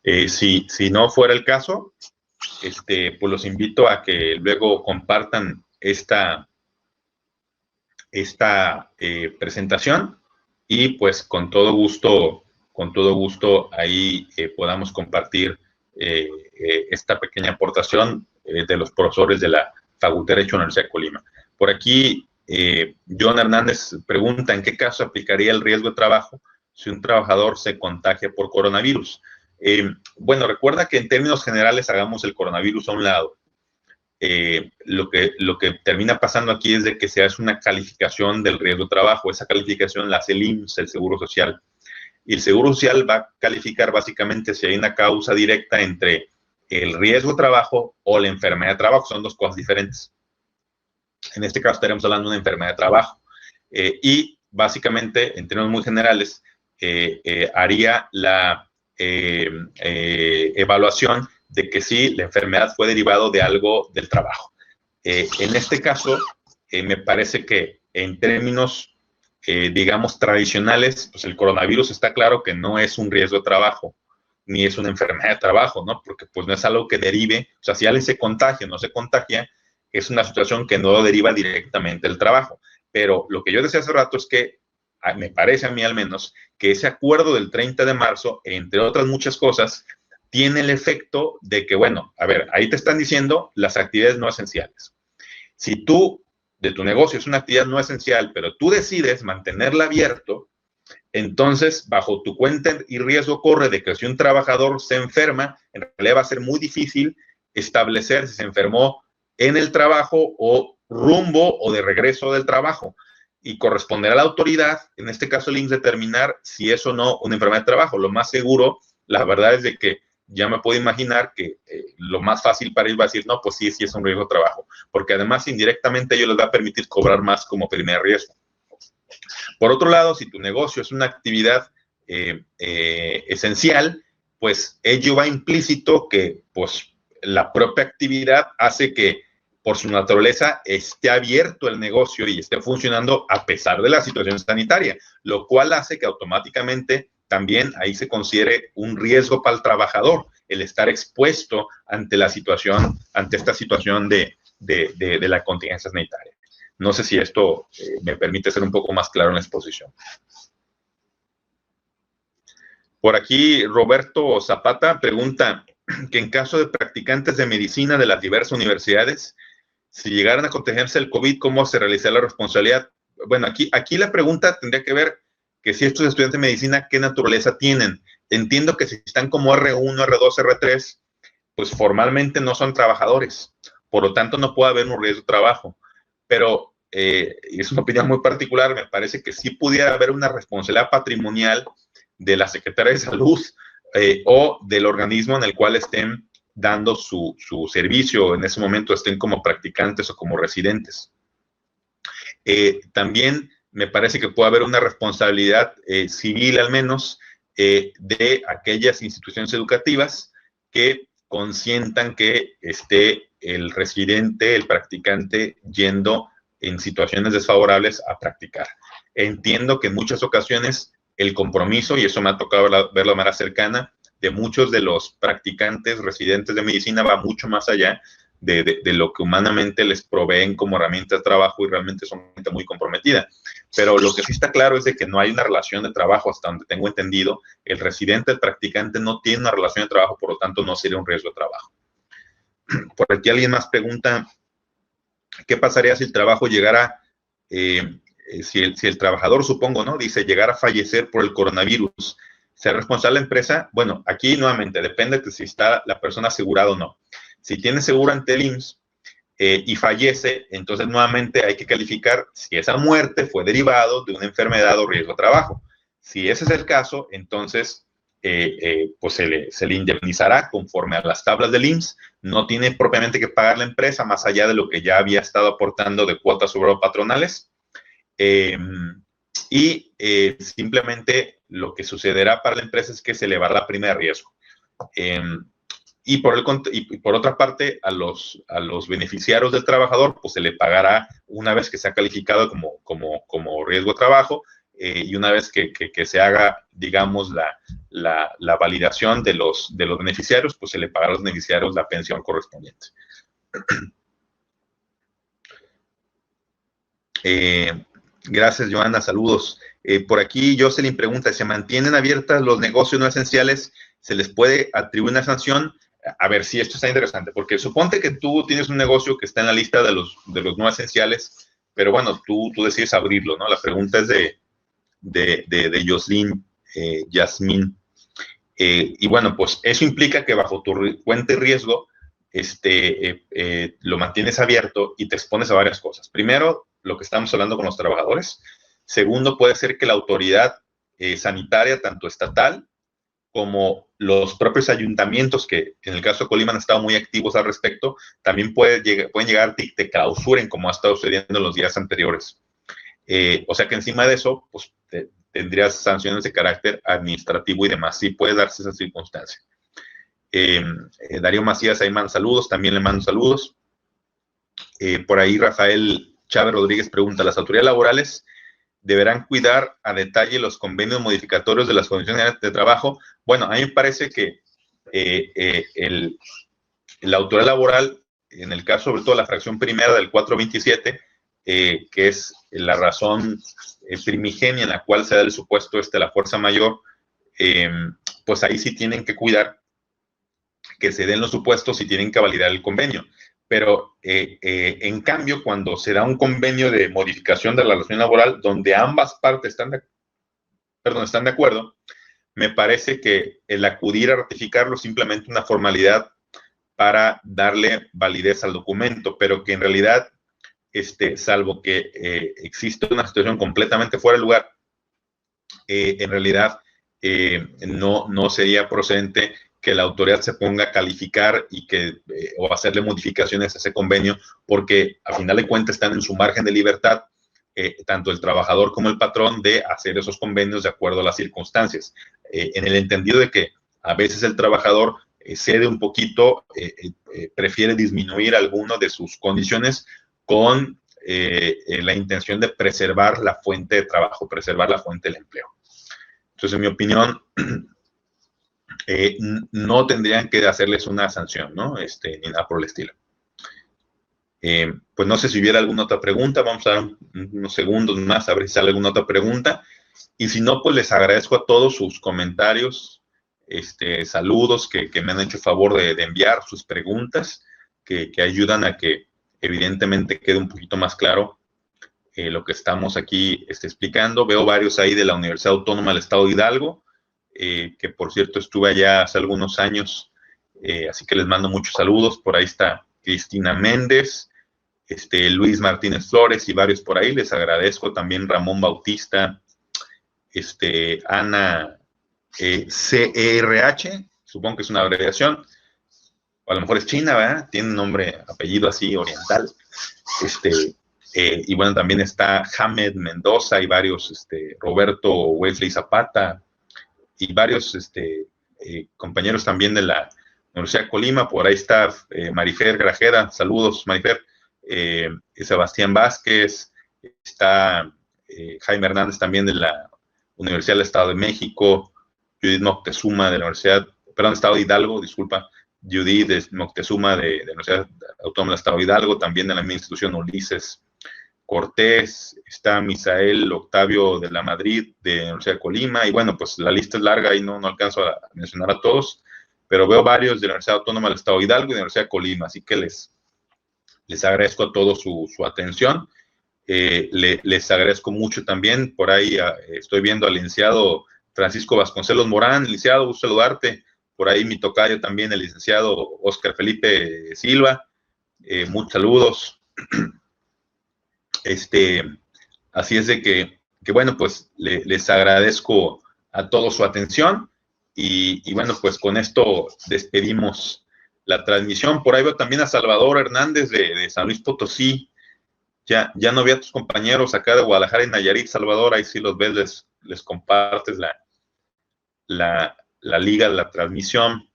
A: Si no fuera el caso, pues los invito a que luego compartan esta presentación y pues con todo gusto ahí podamos compartir esta pequeña aportación de los profesores de la Facultad de Derecho de la Universidad de Colima. Por aquí, John Hernández pregunta, ¿en qué caso aplicaría el riesgo de trabajo si un trabajador se contagia por coronavirus? Bueno, recuerda que en términos generales hagamos el coronavirus a un lado. Lo que termina pasando aquí es de que se hace una calificación del riesgo de trabajo. Esa calificación la hace el IMSS, el Seguro Social. Y el Seguro Social va a calificar básicamente si hay una causa directa entre el riesgo de trabajo o la enfermedad de trabajo. Son dos cosas diferentes. En este caso estaremos hablando de una enfermedad de trabajo. Y básicamente, en términos muy generales, haría la evaluación de que sí, la enfermedad fue derivado de algo del trabajo. En este caso, me parece que en términos, digamos, tradicionales, pues el coronavirus está claro que no es un riesgo de trabajo, ni es una enfermedad de trabajo, ¿no? Porque pues no es algo que derive, o sea, si alguien se contagia o no se contagia, es una situación que no deriva directamente del trabajo. Pero lo que yo decía hace rato es que, me parece a mí al menos, que ese acuerdo del 30 de marzo, entre otras muchas cosas, tiene el efecto de que, bueno, a ver, ahí te están diciendo las actividades no esenciales. Si tú, de tu negocio, es una actividad no esencial, pero tú decides mantenerla abierto, entonces, bajo tu cuenta y riesgo corre de que si un trabajador se enferma, en realidad va a ser muy difícil establecer si se enfermó en el trabajo o rumbo o de regreso del trabajo. Y corresponderá a la autoridad, en este caso el IMSS, determinar si es o no una enfermedad de trabajo. Lo más seguro, la verdad es de que ya me puedo imaginar que lo más fácil para ellos va a decir, no, pues sí, sí es un riesgo de trabajo, porque además indirectamente ellos les va a permitir cobrar más como primer riesgo. Por otro lado, si tu negocio es una actividad esencial, pues ello va implícito que pues la propia actividad hace que por su naturaleza esté abierto el negocio y esté funcionando a pesar de la situación sanitaria, lo cual hace que automáticamente también ahí se considere un riesgo para el trabajador el estar expuesto ante la situación, ante esta situación de la contingencia sanitaria. No sé si esto me permite ser un poco más claro en la exposición. Por aquí, Roberto Zapata pregunta que en caso de practicantes de medicina de las diversas universidades, si llegaran a contagiarse el COVID, ¿cómo se realizaría la responsabilidad? Bueno, aquí la pregunta tendría que ver que si estos estudiantes de medicina, ¿qué naturaleza tienen? Entiendo que si están como R1, R2, R3, pues formalmente no son trabajadores. Por lo tanto, no puede haber un riesgo de trabajo. Pero, y es una opinión muy particular, me parece que sí pudiera haber una responsabilidad patrimonial de la Secretaría de Salud o del organismo en el cual estén dando su servicio, en ese momento estén como practicantes o como residentes. También me parece que puede haber una responsabilidad civil al menos de aquellas instituciones educativas que consientan que esté el residente, el practicante, yendo en situaciones desfavorables a practicar. Entiendo que en muchas ocasiones el compromiso, y eso me ha tocado verlo de manera cercana, de muchos de los practicantes residentes de medicina va mucho más allá de lo que humanamente les proveen como herramientas de trabajo y realmente son gente muy comprometida. Pero lo que sí está claro es de que no hay una relación de trabajo, hasta donde tengo entendido. El residente, el practicante no tiene una relación de trabajo, por lo tanto no sería un riesgo de trabajo. Por aquí alguien más pregunta, ¿qué pasaría si el trabajo llegara, si el trabajador, supongo, ¿no? Dice, llegar a fallecer por el coronavirus, ¿será responsable la empresa? Bueno, aquí nuevamente depende de si está la persona asegurada o no. Si tiene seguro ante el IMSS y fallece, entonces nuevamente hay que calificar si esa muerte fue derivado de una enfermedad o riesgo de trabajo. Si ese es el caso, entonces pues se le indemnizará conforme a las tablas del IMSS. No tiene propiamente que pagar la empresa más allá de lo que ya había estado aportando de cuotas patronales. Simplemente lo que sucederá para la empresa es que se elevará la prima de riesgo. Y por otra parte, a los beneficiarios del trabajador, pues se le pagará una vez que sea calificado como riesgo de trabajo y una vez que se haga, digamos, la validación de los beneficiarios, pues se le pagará a los beneficiarios la pensión correspondiente. Gracias, Joana, saludos. Por aquí, Jocelyn pregunta, ¿se mantienen abiertas los negocios no esenciales? ¿Se les puede atribuir una sanción? A ver si esto está interesante, porque suponte que tú tienes un negocio que está en la lista de los no esenciales, pero bueno, tú decides abrirlo, ¿no? La pregunta es de Jocelyn Yasmín. Y bueno, pues eso implica que bajo tu cuenta de riesgo lo mantienes abierto y te expones a varias cosas. Primero, lo que estamos hablando con los trabajadores. Segundo, puede ser que la autoridad sanitaria, tanto estatal como los propios ayuntamientos, que en el caso de Colima han estado muy activos al respecto, también pueden llegar y te clausuren, como ha estado sucediendo en los días anteriores. O sea que encima de eso, pues tendrías sanciones de carácter administrativo y demás. Sí puede darse esa circunstancia. Darío Macías ahí manda saludos, también le mando saludos. Por ahí Rafael Chávez Rodríguez pregunta, ¿las autoridades laborales deberán cuidar a detalle los convenios modificatorios de las condiciones de trabajo? Bueno, a mí me parece que la autoridad laboral, en el caso sobre todo la fracción primera del 427, que es la razón primigenia en la cual se da el supuesto la fuerza mayor, pues ahí sí tienen que cuidar que se den los supuestos y tienen que validar el convenio. Pero, en cambio, cuando se da un convenio de modificación de la relación laboral donde ambas partes están de acuerdo, me parece que el acudir a ratificarlo es simplemente una formalidad para darle validez al documento, pero que en realidad, salvo que existe una situación completamente fuera de lugar, en realidad no sería procedente que la autoridad se ponga a calificar y o hacerle modificaciones a ese convenio, porque a final de cuentas están en su margen de libertad, tanto el trabajador como el patrón, de hacer esos convenios de acuerdo a las circunstancias, en el entendido de que a veces el trabajador cede un poquito, prefiere disminuir alguna de sus condiciones con la intención de preservar la fuente de trabajo, preservar la fuente del empleo. Entonces, en mi opinión, no tendrían que hacerles una sanción, ¿no? Ni nada por el estilo. Pues no sé si hubiera alguna otra pregunta. Vamos a dar unos segundos más a ver si sale alguna otra pregunta. Y si no, pues les agradezco a todos sus comentarios, saludos que me han hecho favor de enviar, sus preguntas, que ayudan a que evidentemente quede un poquito más claro lo que estamos aquí explicando. Veo varios ahí de la Universidad Autónoma del Estado de Hidalgo, que por cierto estuve allá hace algunos años, así que les mando muchos saludos. Por ahí está Cristina Méndez, Luis Martínez Flores y varios por ahí. Les agradezco también Ramón Bautista, Ana CERH, supongo que es una abreviación, o a lo mejor es china, ¿verdad? Tiene un nombre, apellido así oriental. Y bueno, también está Hamed Mendoza y varios, Roberto Wesley Zapata y varios compañeros también de la Universidad de Colima. Por ahí está Marifer Grajeda, saludos Marifer, Sebastián Vázquez, está Jaime Hernández también de la Universidad del Estado de México, Judith Moctezuma de la Estado de Hidalgo, disculpa, Judith Moctezuma de la Universidad Autónoma del Estado de Hidalgo, también de la misma institución Ulises Cortés, está Misael Octavio de la Madrid, de la Universidad de Colima, y bueno, pues la lista es larga y no alcanzo a mencionar a todos, pero veo varios de la Universidad Autónoma del Estado de Hidalgo y de la Universidad de Colima, así que les agradezco a todos su atención. Les agradezco mucho también, por ahí estoy viendo al licenciado Francisco Vasconcelos Morán. Licenciado, gusto saludarte. Por ahí mi tocayo también, el licenciado Óscar Felipe Silva. Muchos saludos. Así es de que bueno, pues les agradezco a todos su atención y bueno, pues con esto despedimos la transmisión. Por ahí veo también a Salvador Hernández de San Luis Potosí. Ya no vi a tus compañeros acá de Guadalajara y Nayarit, Salvador. Ahí sí los ves, les compartes la liga de la transmisión.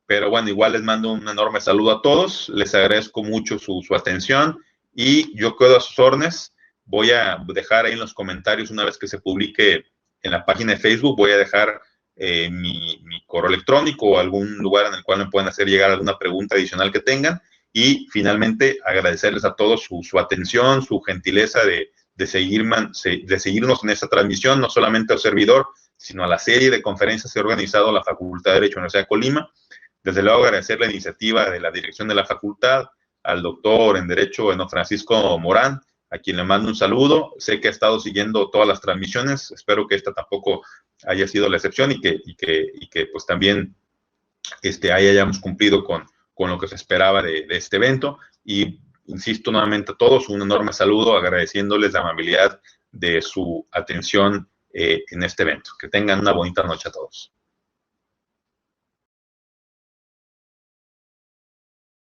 A: Pero bueno, igual les mando un enorme saludo a todos. Les agradezco mucho su atención y yo quedo a sus órdenes. Voy a dejar ahí en los comentarios, una vez que se publique en la página de Facebook, voy a dejar mi correo electrónico o algún lugar en el cual me puedan hacer llegar alguna pregunta adicional que tengan. Y finalmente agradecerles a todos su atención, su gentileza de seguirnos en esta transmisión, no solamente al servidor, sino a la serie de conferencias que ha organizado la Facultad de Derecho de la Universidad de Colima. Desde luego agradecer la iniciativa de la dirección de la facultad, al doctor en Derecho, Francisco Morán, a quien le mando un saludo. Sé que ha estado siguiendo todas las transmisiones, espero que esta tampoco haya sido la excepción y que pues también ahí hayamos cumplido con lo que se esperaba de este evento. Y insisto nuevamente a todos, un enorme saludo, agradeciéndoles la amabilidad de su atención en este evento. Que tengan una bonita noche a todos.